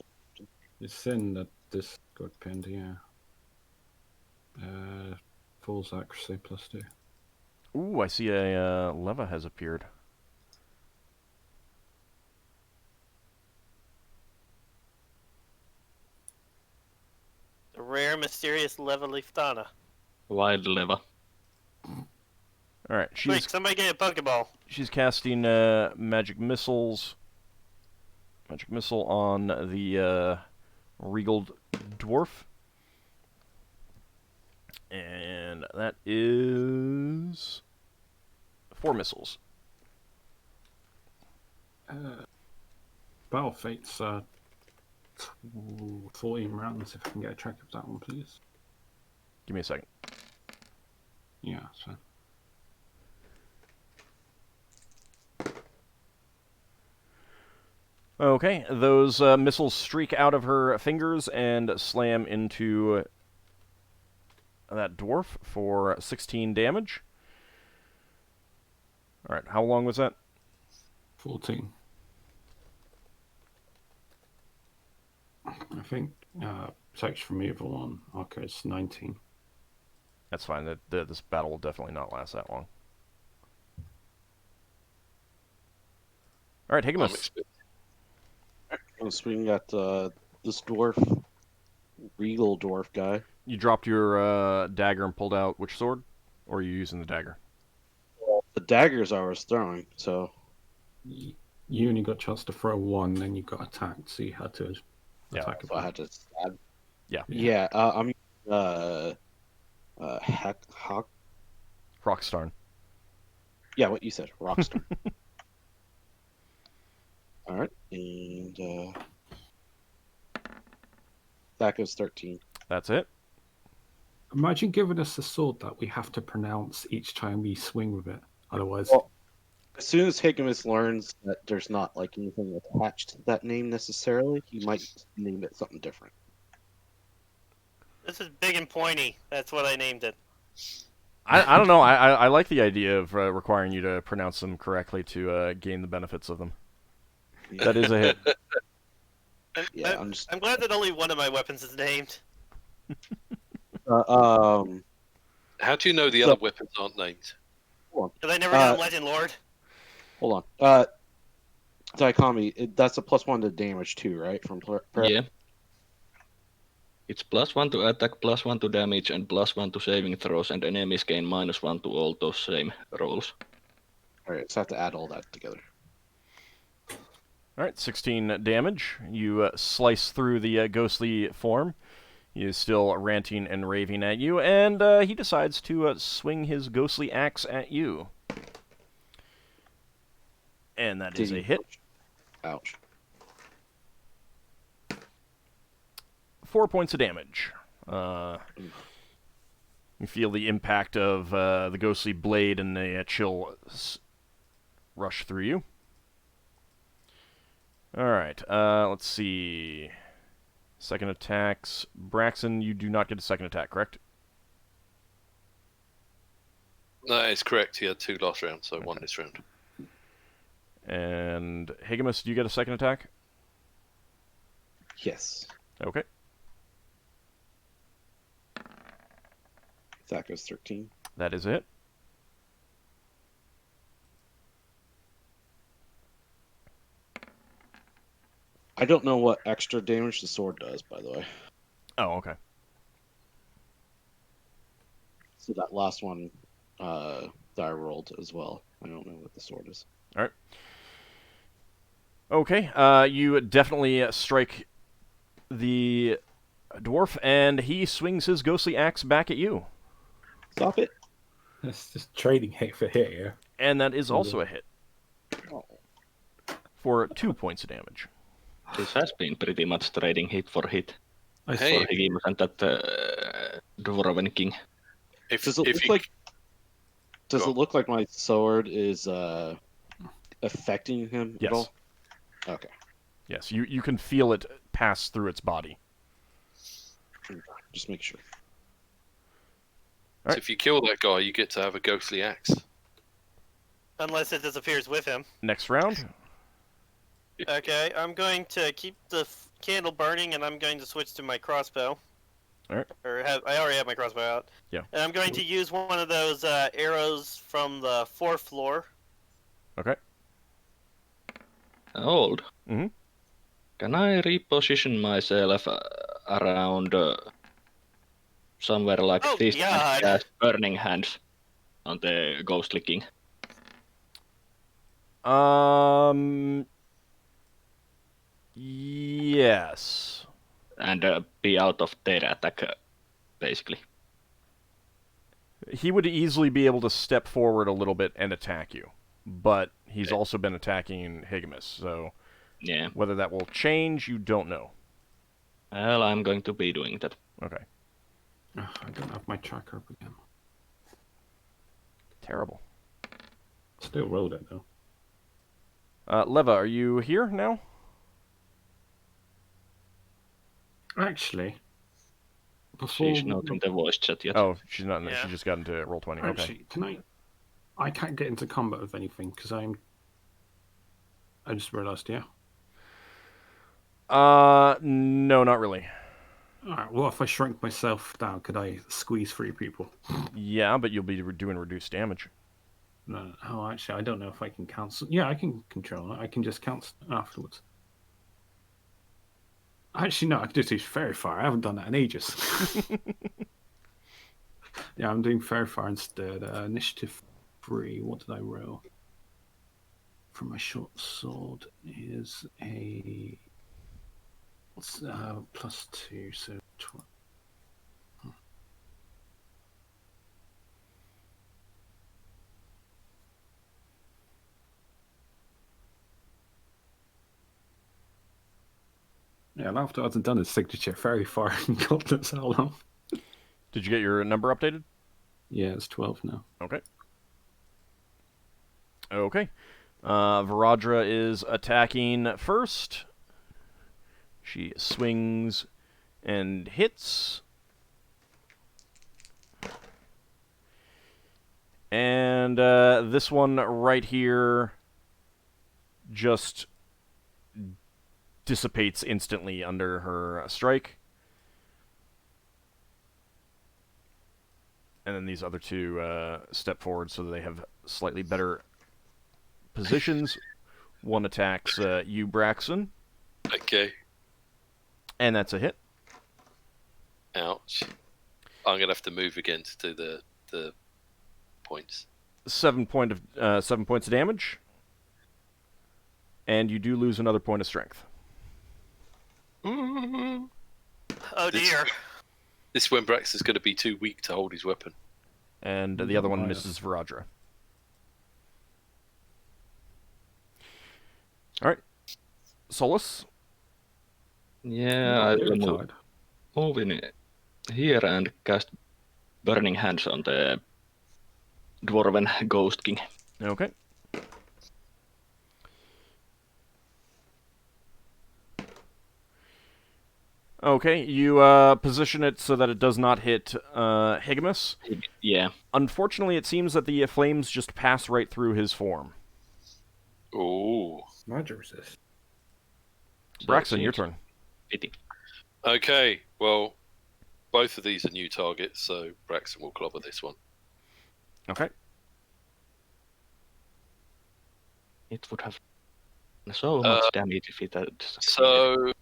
it's in the Discord pinned, yeah. Fool's accuracy +2. Ooh, I see a leva has appeared. The rare, mysterious Levalithana. Wild lever. All right, Quick, somebody get a Pokeball. she's casting magic missiles. Magic missile on the regal dwarf. And that is 4 missiles. Battle Fate's 14 rounds, if I can get a track of that one, please. Give me a second. Yeah, so. Okay, those missiles streak out of her fingers and slam into that dwarf for 16 damage. All right, how long was that? 14. I think search removal on Ockar is 19. That's fine. This battle will definitely not last that long. All right, Higgimus. So we got this dwarf, regal dwarf guy. You dropped your dagger and pulled out which sword? Or are you using the dagger? The daggers I was throwing, so You only got a chance to throw one, then you got attacked, so you had to attack so I had to stab. Yeah. Yeah, I'm Rockstarn. Yeah, what you said, Rockstar. All right, and that goes 13. That's it. Imagine giving us a sword that we have to pronounce each time we swing with it. Otherwise, Well, as soon as Higgimus learns that there's not like anything attached to that name necessarily, he might name it something different. This is big and pointy. That's what I named it. I don't know. I like the idea of requiring you to pronounce them correctly to gain the benefits of them. That is a hit. I'm glad that only one of my weapons is named. How do you know the other weapons aren't named? Because I never got Legend Lord. Hold on. Daikami, that's a +1 to damage too, right? From Yeah. It's +1 to attack, +1 to damage, and +1 to saving throws, and enemies gain -1 to all those same rolls. Alright, so I have to add all that together. All right, 16 damage. You slice through the ghostly form. He is still ranting and raving at you, and he decides to swing his ghostly axe at you. And that is a hit. Ouch. 4 points of damage. You feel the impact of the ghostly blade and the chill rush through you. Alright, let's see. Second attacks. Braxon, you do not get a second attack, correct? No, it's correct. He had 2 last round, so 1 this round. And Higgimus, do you get a second attack? Yes. Okay. Attack goes 13. That is it. I don't know what extra damage the sword does, by the way. Oh, okay. So that last one that I rolled as well. I don't know what the sword is. All right. Okay, you definitely strike the dwarf, and he swings his ghostly axe back at you. Stop it. That's just trading hit for hit here. And that is also a hit. Oh. For 2 points of damage. This has been pretty much trading hit for hit. I Hey. For Higgimus and that Dwarven King. Does it look like my sword is affecting him Yes. at all? Okay. Yes, you can feel it pass through its body. Just make sure. So if you kill that guy, you get to have a ghostly axe. Unless it disappears with him. Next round. Okay, I'm going to keep the candle burning, and I'm going to switch to my crossbow. Alright. I already have my crossbow out. Yeah. And I'm going to use one of those arrows from the 4th floor. Okay. Old. Mm-hmm. Can I reposition myself around somewhere like Oh, this God. and cast Burning Hands on the Ghostly King? Yes. And be out of their attack, basically. He would easily be able to step forward a little bit and attack you. But he's also been attacking Higgimus, so Yeah. whether that will change, you don't know. Well, I'm going to be doing that. Okay. Ugh, I don't have my tracker up again. Terrible. Still rolled it though. Leva, are you here now? Actually, before She's not in the voice chat yet. Oh, she's not in there. Yeah. She just got into Roll20. Okay. actually, can I can't get into combat with anything because I just realised, yeah. No, not really. Alright, well, if I shrunk myself down, could I squeeze 3 people? Yeah, but you'll be doing reduced damage. No. Oh, actually, I don't know if I can cancel. Yeah, I can control it. I can just cancel afterwards. Actually, no, I can just do very far. I haven't done that in ages. Yeah, I'm doing very far instead. Initiative 3. What did I roll? For my short sword is a +2, so 12. Yeah, Lafdul hasn't done his signature very far in God knows how long. Did you get your number updated? Yeah, it's 12 now. Okay. Okay. Varadra is attacking first. She swings and hits. And this one right here just dissipates instantly under her strike. And then these other two step forward so that they have slightly better positions. One attacks you, Braxon. Okay. And that's a hit. Ouch. I'm gonna have to move again to do the points. 7 points of damage. And you do lose another point of strength. Oh This- dear. This is when Brax is going to be too weak to hold his weapon. And the other one misses Varadra. All right. Solas? Yeah, I will move in here and cast Burning Hands on the Dwarven Ghost King. Okay. Okay, you position it so that it does not hit Higgimus. Yeah. Unfortunately, it seems that the flames just pass right through his form. Ooh. Magic resist. Braxon, your turn. Pity. Okay, well, both of these are new targets, so Braxon will clobber this one. Okay. It would have so much damage if it had succeeded. So,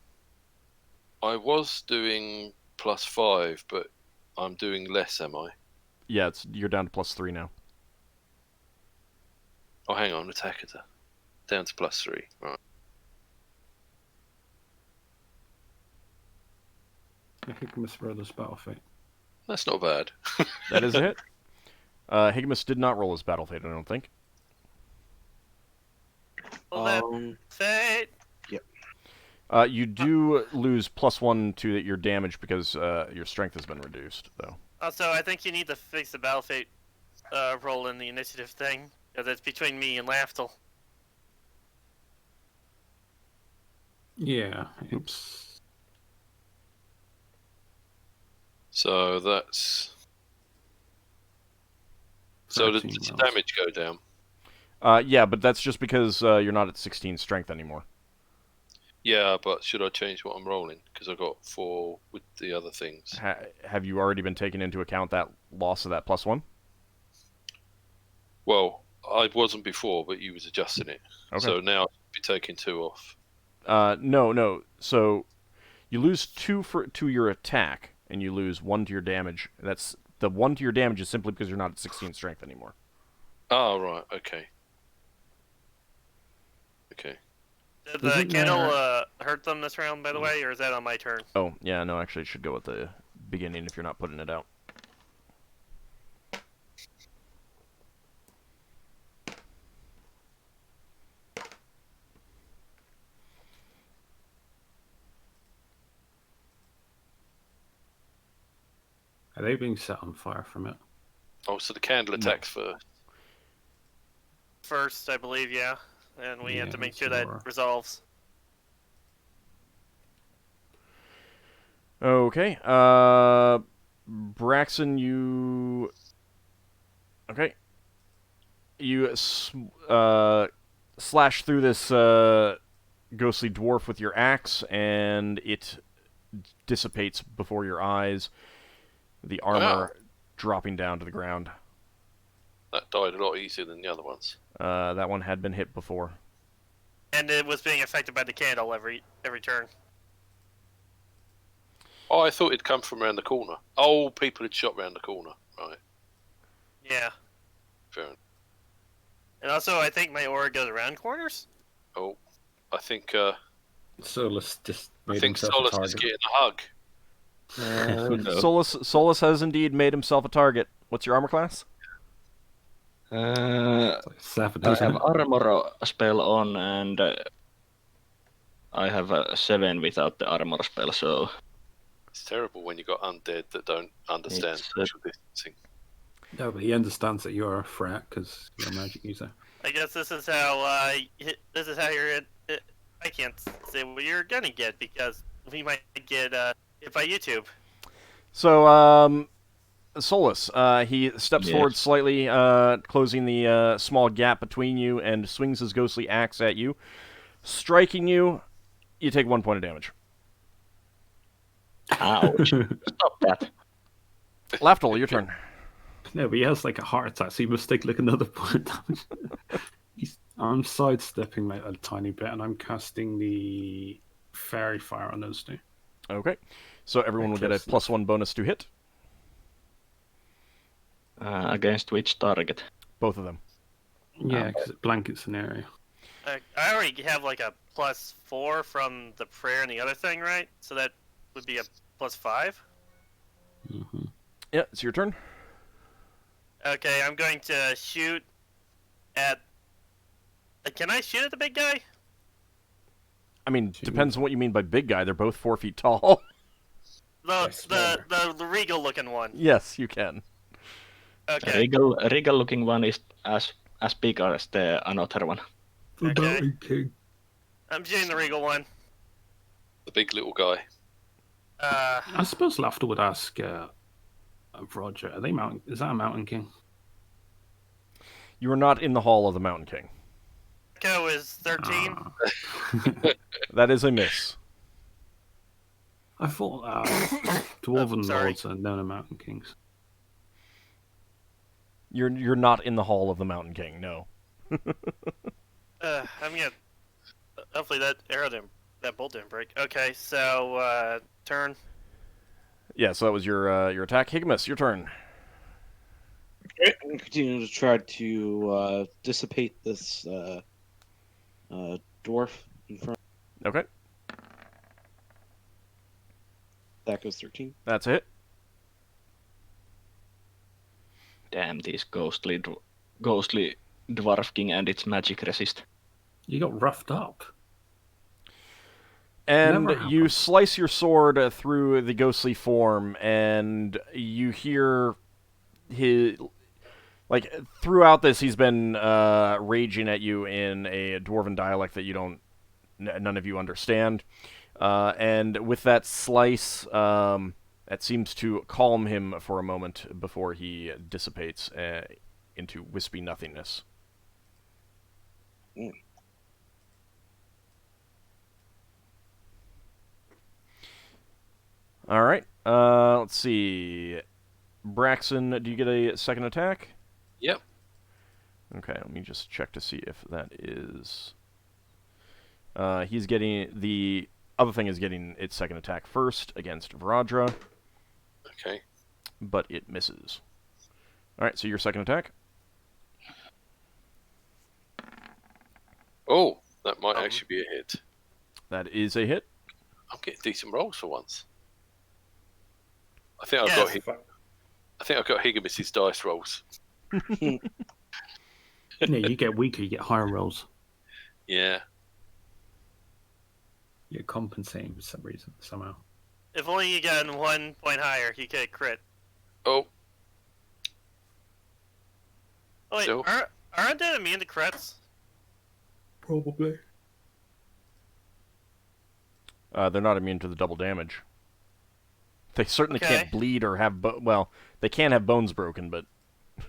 I was doing +5, but I'm doing less, am I? Yeah, you're down to +3 now. Oh, hang on, attack it. Down to +3, right. Higgimus Brothers Battle Fate. That's not bad. That is a hit. Higgimus did not roll his battle fate, I don't think. Fate. Yep. You do lose +1 to your damage because your strength has been reduced, though. Also, I think you need to fix the battle fate roll in the initiative thing, because it's between me and Lafdul. Yeah, oops. So that's... So does the damage go down? Yeah, but that's just because you're not at 16 strength anymore. Yeah, but should I change what I'm rolling? Because I got 4 with the other things. Have you already been taking into account that loss of that +1? Well, I wasn't before, but you was adjusting it. Okay. So now I'll be taking 2 off. No. So you lose 2 to your attack, and you lose 1 to your damage. That's the 1 to your damage is simply because you're not at 16 strength anymore. Oh, right. Okay. Okay. Did the candle hurt them this round, by the way, or is that on my turn? Oh, yeah, no, actually, it should go at the beginning if you're not putting it out. Are they being set on fire from it? Oh, so the candle attacks first. First, I believe, yeah. And we have to make sure sure. that resolves. Okay, Braxon, you... Okay. You slash through this ghostly dwarf with your axe, and it dissipates before your eyes, the armor dropping down to the ground. That died a lot easier than the other ones. That one had been hit before. And it was being affected by the candle every turn. Oh, I thought it'd come from around the corner. Oh, people had shot around the corner. Right. Yeah. Fair enough. And also, I think my aura goes around corners? Oh, I think Solas just made I think himself a Solas target. is getting a hug. No. Solas has indeed made himself a target. What's your armor class? I Seven, have armor spell on, and I have a 7 without the armor spell, so... It's terrible when you got undead that don't understand social distancing. No, but he understands that you're a threat because you're a magic user. I guess this is how you're. I can't say what you're gonna get because we might get hit by YouTube. So, Solas, he steps forward slightly, closing the small gap between you, and swings his ghostly axe at you. Striking you, you take 1 point of damage. Ouch. Stop that. Lafdul, your turn. No, but he has like a heart attack, so he must take like another point. I'm sidestepping like a tiny bit, and I'm casting the fairy fire on those two. Okay. So everyone will get a +1 bonus to hit. Against which target? Both of them. Yeah, because it blankets an area. I already have like a +4 from the prayer and the other thing, right? So that would be a +5. Mm-hmm. Yeah, it's your turn. Okay, I'm going to shoot at... Can I shoot at the big guy? I mean, depends on what you mean by big guy. They're both 4 feet tall. The regal looking one. Yes, you can. Okay. Regal looking one is as big as the another one. The Okay. Mountain King. I'm doing the regal one. The big little guy. I suppose Lafdul would ask Roger, are they mountain? Is that a Mountain King? You are not in the Hall of the Mountain King. Echo is 13. That is a miss. I thought Dwarven sorry. Lords are known as Mountain Kings. You're not in the Hall of the Mountain King, no. I'm gonna. Hopefully that bolt didn't break. Okay, so turn. Yeah, so that was your attack. Higgimus, your turn. Okay, I'm going to continue to try to dissipate this dwarf in front. Okay, That goes 13. that's a hit. Damn, these ghostly dwarf king and its magic resist. You got roughed up. And Never you happened. slice your sword through the ghostly form, and you hear his... Like, throughout this, he's been raging at you in a dwarven dialect that none of you understand. And with that slice, that seems to calm him for a moment before he dissipates into wispy nothingness. Mm. All right. Let's see. Braxon, do you get a second attack? Yep. Okay, let me just check to see if that is... he's getting... The other thing is getting its second attack first against Varadra, Okay. but it misses. Alright, so your second attack? Oh, that might actually be a hit. That is a hit. I'm getting decent rolls for once. I think I've Yes. got Higgimus's dice rolls. Yeah, you get weaker, you get higher rolls. Yeah. You're compensating for some reason, somehow. If only you got 1 point higher, you could crit. Oh, Oh wait, So? aren't they immune to crits? Probably. They're not immune to the double damage. They certainly Okay. can't bleed or have... well, they can have bones broken, but... it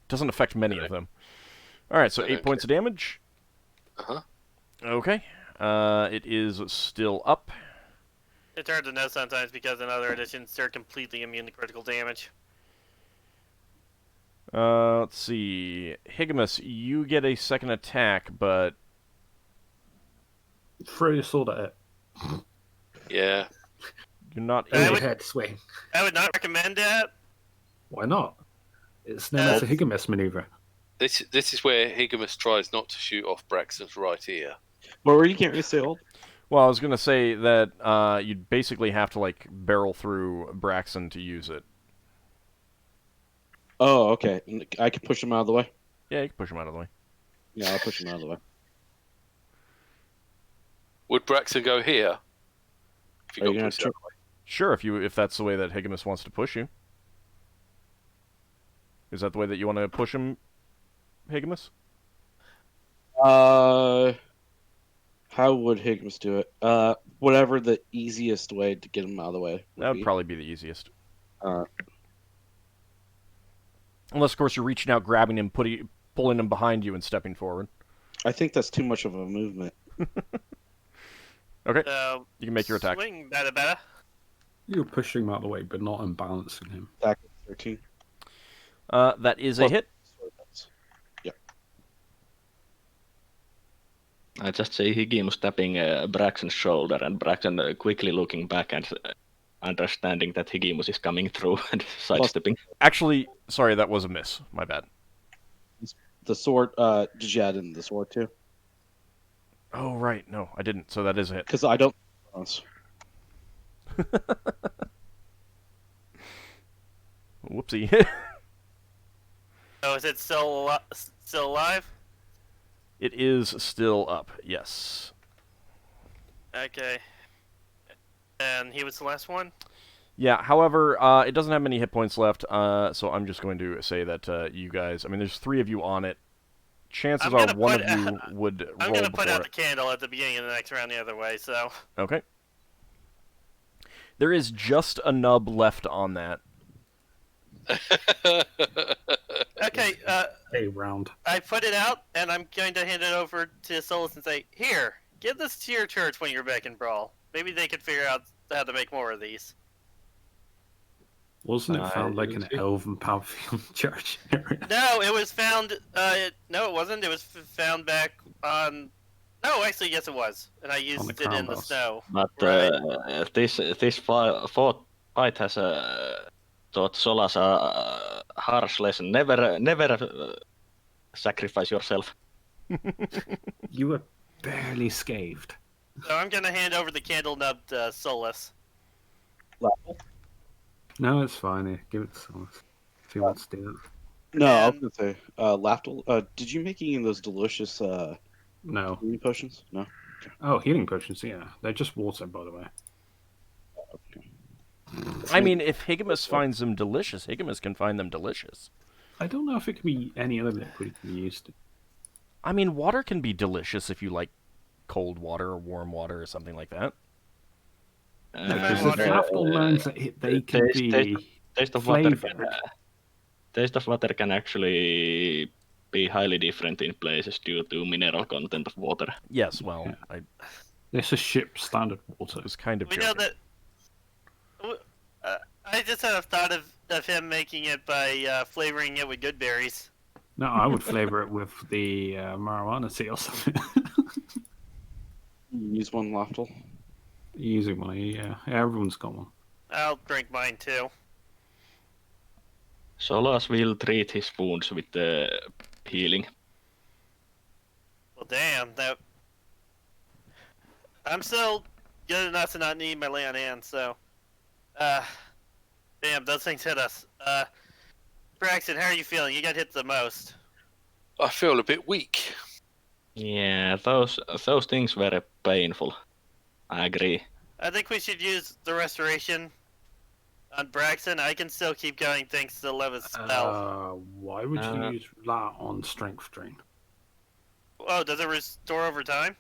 doesn't affect many of them. Alright, so 8 Okay. points of damage. uh-huh. Okay. It is still up. It's hard to know sometimes because in other editions they're completely immune to critical damage. Let's see. Higgimus, you get a second attack, but... Throw your sword at it. Yeah. You're not I would- Overhead swing. I would not recommend that. Why not? It's known as a Higgimus maneuver. This is where Higgimus tries not to shoot off Braxton's right ear. What were you can't really say old? Well, I was going to say that you'd basically have to, like, barrel through Braxon to use it. Oh, okay. I can push him out of the way. Yeah, you can push him out of the way. Yeah, I'll push him out of the way. Would Braxton go here? If you Are got you gonna pushed out of the way? Sure, if that's the way that Higgimus wants to push you. Is that the way that you want to push him, Higgimus? How would Higgimus do it? Whatever the easiest way to get him out of the way. That would be. probably be the easiest. Uh, Unless, of course, you're reaching out, grabbing him, pulling him behind you, and stepping forward. I think that's too much of a movement. Okay, So you can make your attack. Swing, better. You're pushing him out of the way, but not unbalancing him. Attack 13. That is a Plus- hit. Yep. I just see Higgimus tapping Braxon's shoulder, and Braxon quickly looking back and understanding that Higgimus is coming through and sidestepping. Actually, sorry, that was a miss. My bad. The sword. Did you add in the sword too? Oh, right. No, I didn't. So that is a hit. Because I don't. Whoopsie. Oh, is it still alive? It is still up, yes. Okay. And he was the last one? Yeah, however, it doesn't have many hit points left, so I'm just going to say that you guys... I mean, there's 3 of you on it. Chances are one of you would I'm roll going to put before out it. the candle at the beginning of the next round the other way, so... Okay. There is just a nub left on that. Okay, A round. I put it out, and I'm going to hand it over to Solas and say, here, give this to your church when you're back in Brawl. Maybe they could figure out how to make more of these. Wasn't it found like an elven Palfion church area? No, it was found. No, it wasn't. It was found back on. No, actually, yes, it was, and I used it in the snow. But this fight has taught Solas a harsh lesson. Never sacrifice yourself. You were barely scathed. So I'm gonna hand over the candle nub to Solas. No, it's fine. Here. Give it to Solas if he wants to do it. No, I was gonna say, Lafdul, did you make any of those delicious No. healing potions? No. Okay. Oh, healing potions. Yeah, they're just water, by the way. Okay. I mean, if Higgimus finds them delicious, Higgimus can find them delicious. I don't know if it can be any other liquid it can be used. I mean, water can be delicious if you like cold water or warm water or something like that. Because if Lafdul learns that they can be flavored. Taste of water can actually be highly different in places due to mineral content of water. Yes, well, yeah. This is ship standard water. It was kind of We joking. know that. I just had a thought of him making it by flavoring it with good berries. No, I would flavor it with the marijuana tea or something. Use one, Lafdul. Using one, yeah. Everyone's got one. I'll drink mine too. Solas will treat his wounds with healing. Well, damn, that. I'm still good enough to not need my lay on hand, so. Damn, those things hit us. Braxon, how are you feeling? You got hit the most. I feel a bit weak. Yeah, those things were painful. I agree. I think we should use the restoration on Braxon. I can still keep going thanks to Leva's spell. Why would you use that on strength drain? Oh, does it restore over time?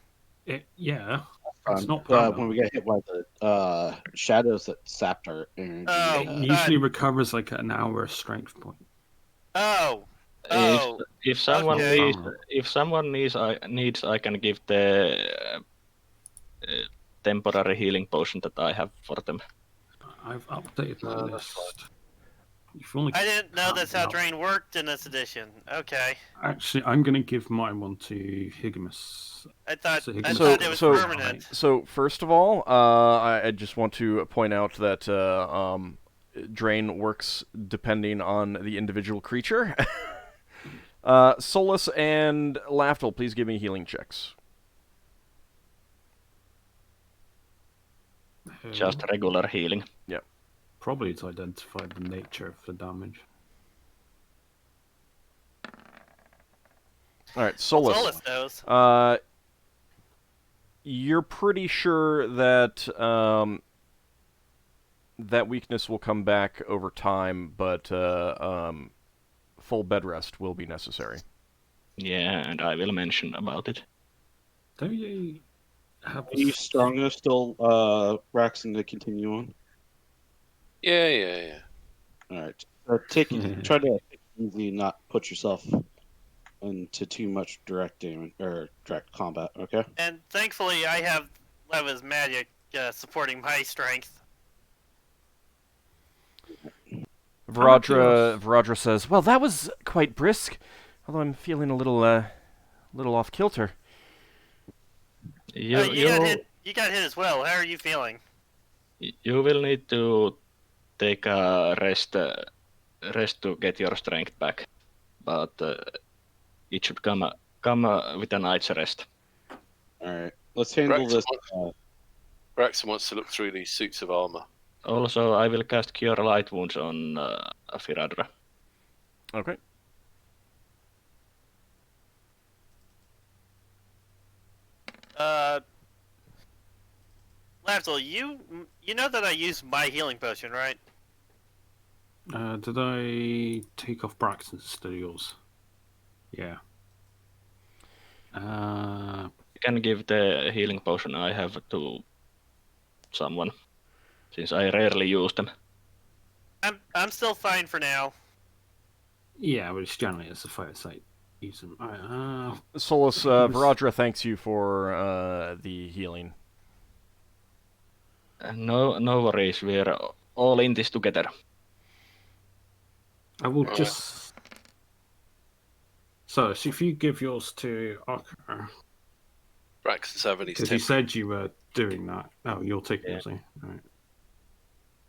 Yeah. It's not when we get hit by the shadows that sapped our energy. It usually recovers like an hour strength point. Oh. If someone needs, I can give the temporary healing potion that I have for them. I've updated my list. I didn't know that's how drain worked in this edition. Okay. Actually, I'm going to give my one to Higgimus. I thought it was permanent. So first of all, I just want to point out that drain works depending on the individual creature. Solas and Lafdul, please give me healing checks. Just regular healing. Yeah. Probably to identify the nature of the damage. All right, Solas. Solas knows. You're pretty sure that that weakness will come back over time, but full bed rest will be necessary. Yeah, and I will mention about it. Don't you have... Are you strong enough still, Braxon, to continue on? Yeah. All right. Try to take it easy, not put yourself into too much direct damage or direct combat. Okay. And thankfully, I have Leva's magic supporting my strength. Varadra says, "Well, that was quite brisk, although I'm feeling a little off kilter." You got hit as well. How are you feeling? You will need to take a rest to get your strength back, but it should come with a night's rest. All right, let's handle this. Braxon wants to look through these suits of armor. Also, I will cast Cure Light Wounds on Varadra. Okay. Lafdul, you know that I use my healing potion, right? Did I take off Braxton's instead of yours? Yeah. You can give the healing potion I have to someone, since I rarely use them. I'm still fine for now. Yeah, but it's generally as a fireside. Use them. Solas, Varadra thanks you for the healing. No worries, we're all in this together. I will just. So if you give yours to Ockar. Braxon's having his Because you said you were doing that. Oh, you'll take yours, eh? Right.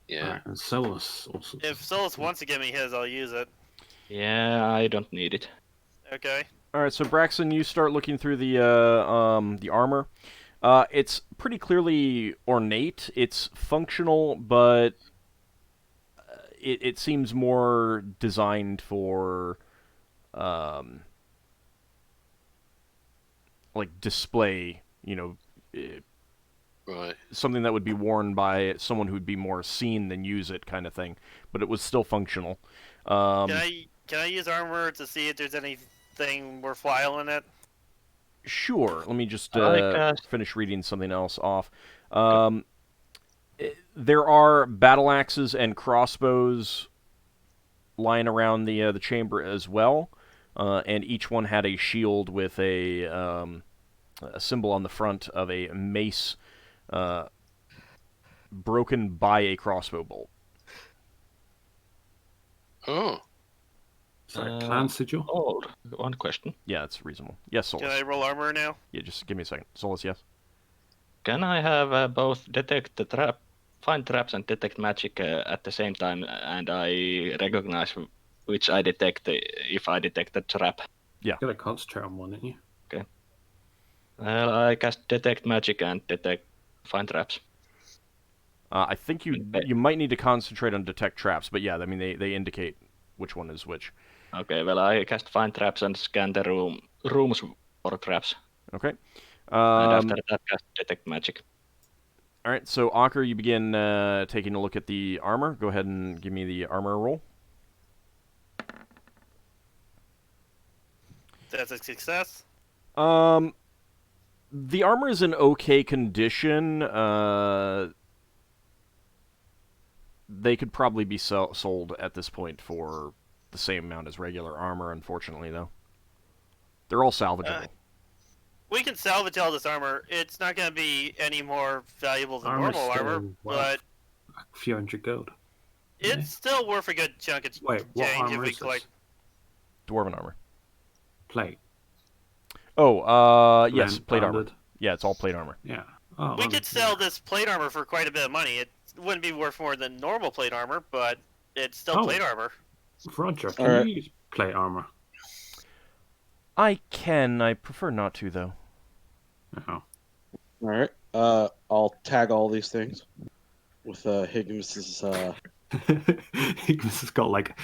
Yeah. Right, and Solas also. If Solas wants to give me his, I'll use it. Yeah, I don't need it. Okay. All right, so Braxon, you start looking through the armor. It's pretty clearly ornate. It's functional, but it seems more designed for like display. Right. Something that would be worn by someone who'd be more seen than use it, kind of thing. But it was still functional. Can I use armor to see if there's anything worthwhile in it? Sure. Let me just finish reading something else off. There are battle axes and crossbows lying around the chamber as well, and each one had a shield with a symbol on the front of a mace broken by a crossbow bolt. Oh. Is that a clan sigil? Old. One question. Yeah, it's reasonable. Yes, Solas. Can I roll armor now? Yeah, just give me a second. Solas, yes. Can I have both detect the trap, find traps, and detect magic at the same time, and I recognize which I detect if I detect the trap? Yeah. You gotta concentrate on one, didn't you? Okay. Well, I cast detect magic and detect find traps. I think you might need to concentrate on detect traps, but yeah, I mean they indicate which one is which. Okay, well I cast find traps and scan the rooms for traps. Okay. And after that, cast detect magic. All right, so Ockar, you begin taking a look at the armor. Go ahead and give me the armor roll. That's a success. The armor is in okay condition. They could probably be sold at this point for the same amount as regular armor, unfortunately, though. They're all salvageable. We can salvage all this armor. It's not going to be any more valuable than normal armor, but a few hundred gold. It's still worth a good chunk of Wait, what change armor if we is collect. Dwarven armor. Plate. Oh, yes, plate armor. Yeah, it's all plate armor. Yeah. We could sell this plate armor for quite a bit of money. It wouldn't be worth more than normal plate armor, but it's still plate armor. Roger, can you use plate armor? I can. I prefer not to, though. Oh. All right. I'll tag all these things with Higgimus's. Higgimus has got like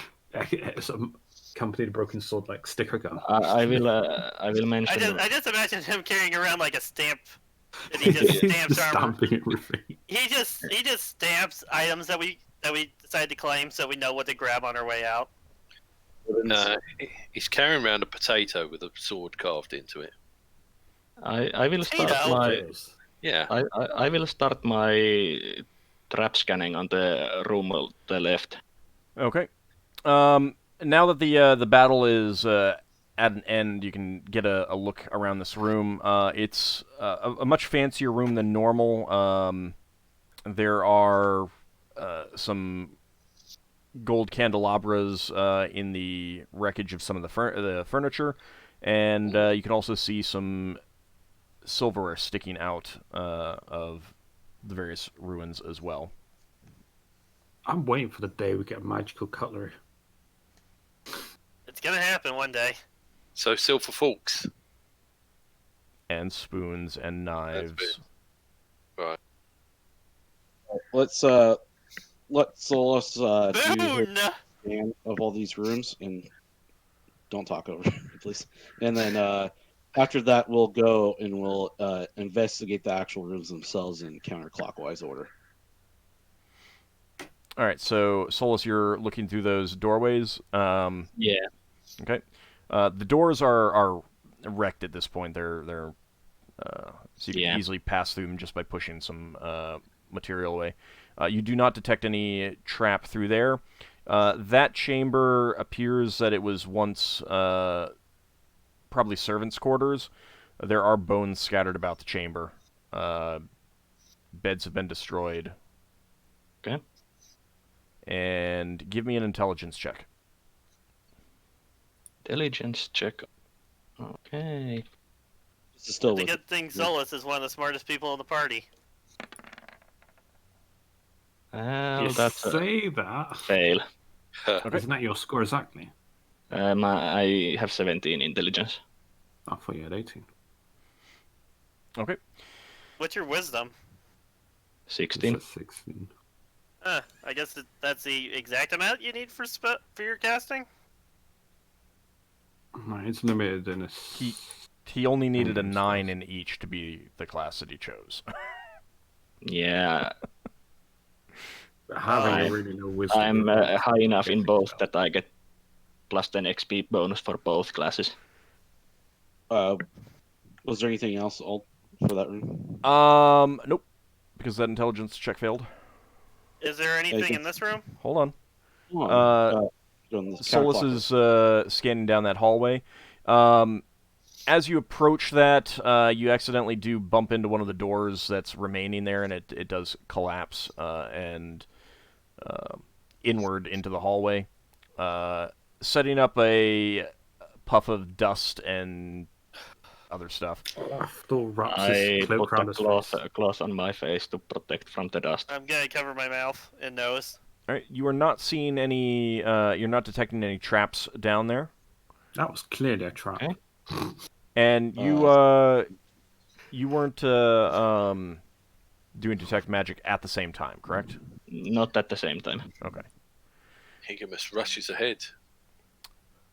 some company to broken sword like sticker gun. I will mention. I just imagine him carrying around like a stamp, and he just stamps armor. Stamping everything. He just stamps items that we decide to claim, so we know what to grab on our way out. He's carrying around a potato with a sword carved into it. I will start my. Yeah. I will start my trap scanning on the room on the left. Okay. Now that the battle is at an end, you can get a look around this room. It's a much fancier room than normal. There are some gold candelabras in the wreckage of some of the furniture, and you can also see some silverware sticking out of the various ruins as well. I'm waiting for the day we get magical cutlery. It's gonna happen one day. So silver forks. And spoons and knives. Right. Let's do a Boon! scan of all these rooms and don't talk over, please. And then After that, we'll go and we'll investigate the actual rooms themselves in counterclockwise order. All right, so Solas, you're looking through those doorways. Yeah. Okay. The doors are wrecked at this point. They're so you can easily pass through them just by pushing some material away. You do not detect any trap through there. That chamber appears that it was once probably servants' quarters. There are bones scattered about the chamber. Beds have been destroyed. Okay. And give me an intelligence check. Intelligence check. Okay. This is still It's a good thing Solas is one of the smartest people in the party. Well, You that's say that. fail. Okay. Isn't that your score exactly? I have 17 intelligence. I thought you had 18. Okay. What's your wisdom? 16. It says 16. I guess that's the exact amount you need for your casting. No, it's limited in a... He only needed a Mm, 9 spells. in each to be the class that he chose. Yeah, Having I'm- a really low wisdom... I'm high enough in Getting both spell. that I get plus 10 XP bonus for both classes. Was there anything else for that room? Nope. Because that intelligence check failed. Is there anything in this room? Hold on. Hold on. Doing this Solas counterclockwise. is scanning down that hallway. As you approach that, you accidentally do bump into one of the doors that's remaining there, and it does collapse and inward into the hallway, setting up a puff of dust and other stuff. Lafdul wraps I his cloak put around a his face. cloth on my face to protect from the dust. I'm gonna cover my mouth and nose. All right, you are not seeing any. You're not detecting any traps down there, That was clearly a trap. Okay. and you you weren't doing detect magic at the same time, correct? Not at the same time. Okay. Higgimus rushes ahead.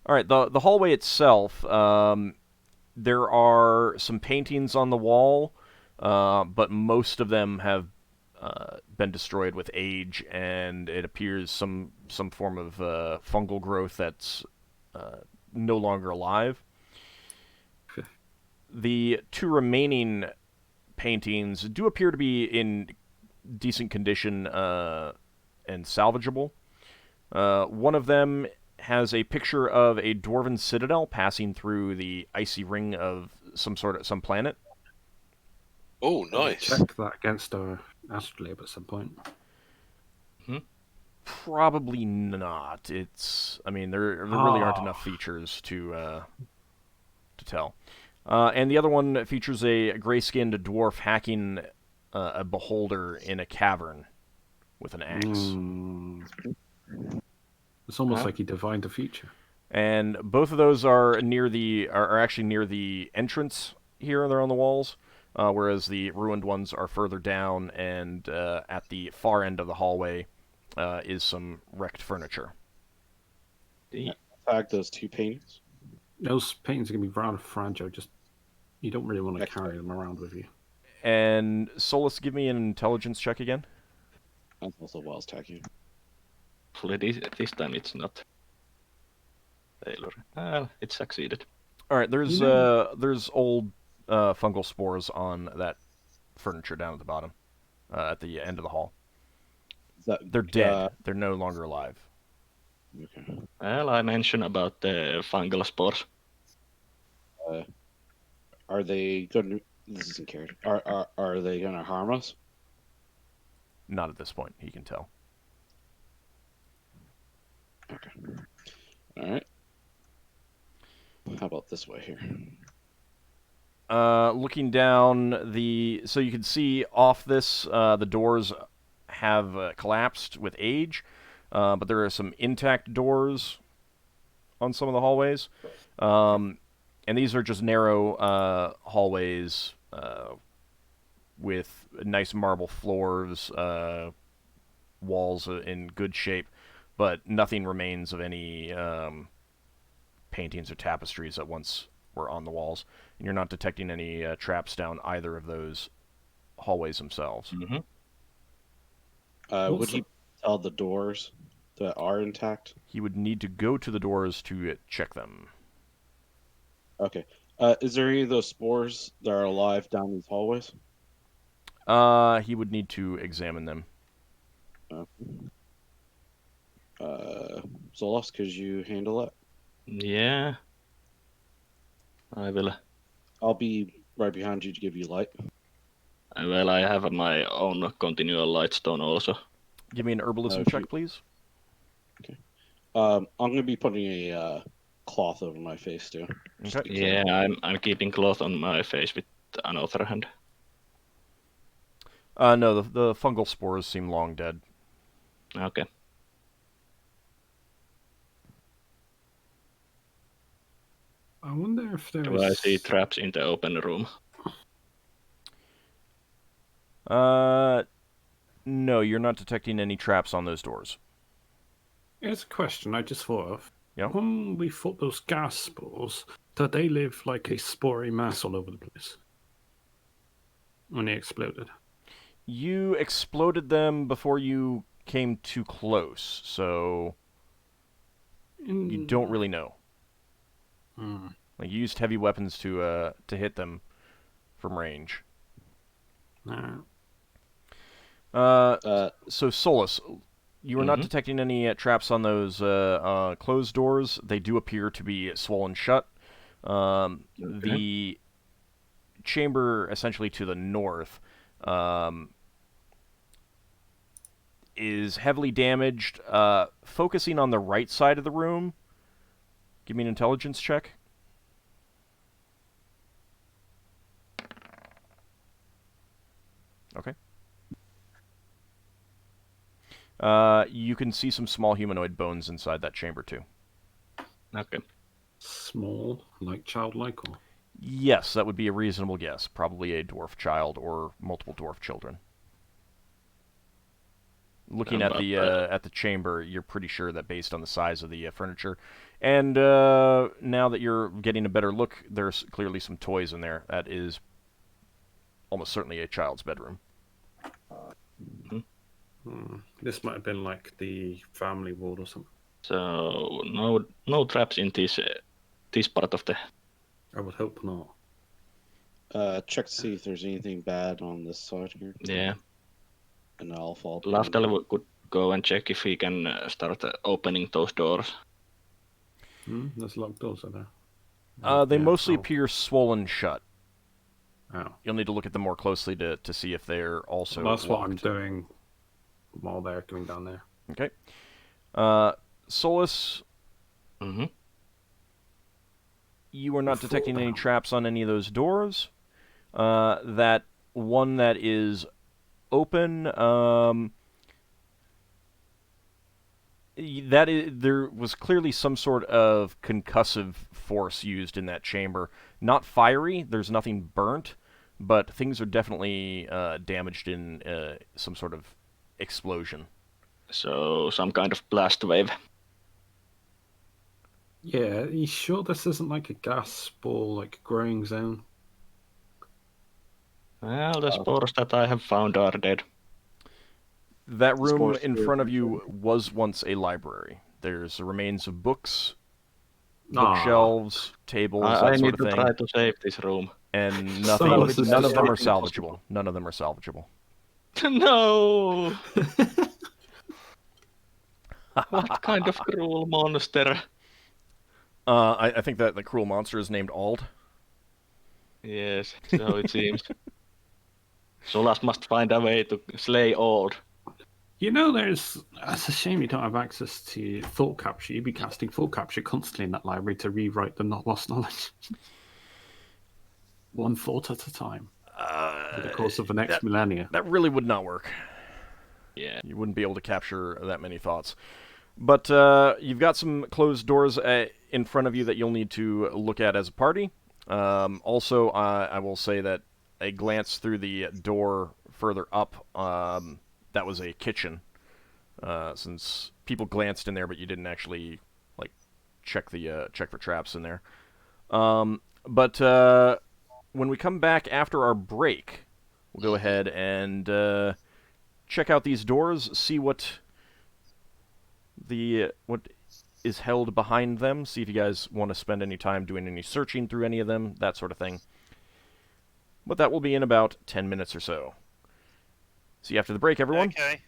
All right. The hallway itself. There are some paintings on the wall, but most of them have been destroyed with age, and it appears some form of fungal growth that's no longer alive. The two remaining paintings do appear to be in decent condition and salvageable. One of them has a picture of a dwarven citadel passing through the icy ring of some planet. Oh, nice. Check that against our astrolabe at some point. Probably not. I mean, there really aren't enough features to tell. And the other one features a gray-skinned dwarf hacking a beholder in a cavern with an axe. It's almost like he divined the future. And both of those are actually near the entrance here. They're on the walls, whereas the ruined ones are further down, and at the far end of the hallway is some wrecked furniture. Attack those two paintings. Those paintings are going to be rather fragile. You don't really want to carry them around with you. And Solas, give me an intelligence check again. That's also while attacking. Hopefully this time it's not failure. Well, it succeeded. All right, there's old fungal spores on that furniture down at the bottom, at the end of the hall. They're dead. They're no longer alive. Okay. Well, I mentioned about the fungal spores. Are they going to? This isn't carried. Are they going to harm us? Not at this point. He can tell. Okay. All right. How about this way here? Looking down so you can see off this, the doors have collapsed with age, but there are some intact doors on some of the hallways. And these are just narrow hallways with nice marble floors, walls in good shape, but nothing remains of any paintings or tapestries that once were on the walls, and you're not detecting any traps down either of those hallways themselves. Mm-hmm. Would he tell the doors that are intact? He would need to go to the doors to check them. Okay. Is there any of those spores that are alive down these hallways? He would need to examine them. Solas, could you handle it? Yeah. I will. I'll be right behind you to give you light. Well, I have my own continual lightstone also. Give me an herbalism if check, you- please. I'm going to be putting a cloth over my face too. Okay. Yeah, I'm keeping cloth on my face with another hand. No, the fungal spores seem long dead. Okay. I wonder if there Do I see traps in the open room? No, you're not detecting any traps on those doors. Here's a question I just thought of. Yeah. When we fought those gas spores, did they live like a spory mass all over the place? When they exploded? You exploded them before you came too close, so you don't really know. Like, you used heavy weapons to hit them from range. So Solas, you are not detecting any traps on those closed doors. They do appear to be swollen shut. The chamber, essentially to the north, is heavily damaged. Focusing on the right side of the room, give me an intelligence check. Okay. You can see some small humanoid bones inside that chamber, too. Okay. Small, like childlike, or? Yes, that would be a reasonable guess. Probably a dwarf child or multiple dwarf children. Looking at the chamber, you're pretty sure that based on the size of the furniture, and now that you're getting a better look, there's clearly some toys in there. That is almost certainly a child's bedroom. This might have been like the family ward or something. So no traps in this part of the. I would hope not. Check to see if there's anything bad on this side here. Yeah. And I'll fall. Lafdul could go and check if he can start opening those doors. There's locked doors, are there? They mostly appear swollen shut. Oh. You'll need to look at them more closely to see if they're also Well, that's locked. what I'm doing while they're coming down there. Okay. Solas, you are not detecting any traps on any of those doors. That one that is open, there was clearly some sort of concussive force used in that chamber. Not fiery, there's nothing burnt, but things are definitely damaged in some sort of explosion. So some kind of blast wave. Yeah, are you sure this isn't like a gas ball, like growing zone? Well, the spores that I have found are dead. That room in front of you was once a library. There's the remains of books, bookshelves, tables, that I sort need of to thing. try to save this room. And None none of them are salvageable. None of them are salvageable. No! What kind of cruel monster? I think that the cruel monster is named Ald. Yes, so it seems. Solas must find a way to slay Auld. You know, it's a shame you don't have access to thought capture. You'd be casting thought capture constantly in that library to rewrite the not lost knowledge. One thought at a time. In the course of the next millennia. That really would not work. Yeah. You wouldn't be able to capture that many thoughts. But you've got some closed doors in front of you that you'll need to look at as a party. Also, I will say that a glance through the door further up, that was a kitchen. Since people glanced in there, but you didn't actually check for traps in there. But when we come back after our break, we'll go ahead and check out these doors, see what is held behind them, see if you guys want to spend any time doing any searching through any of them, that sort of thing. But that will be in about 10 minutes or so. See you after the break, everyone. Okay.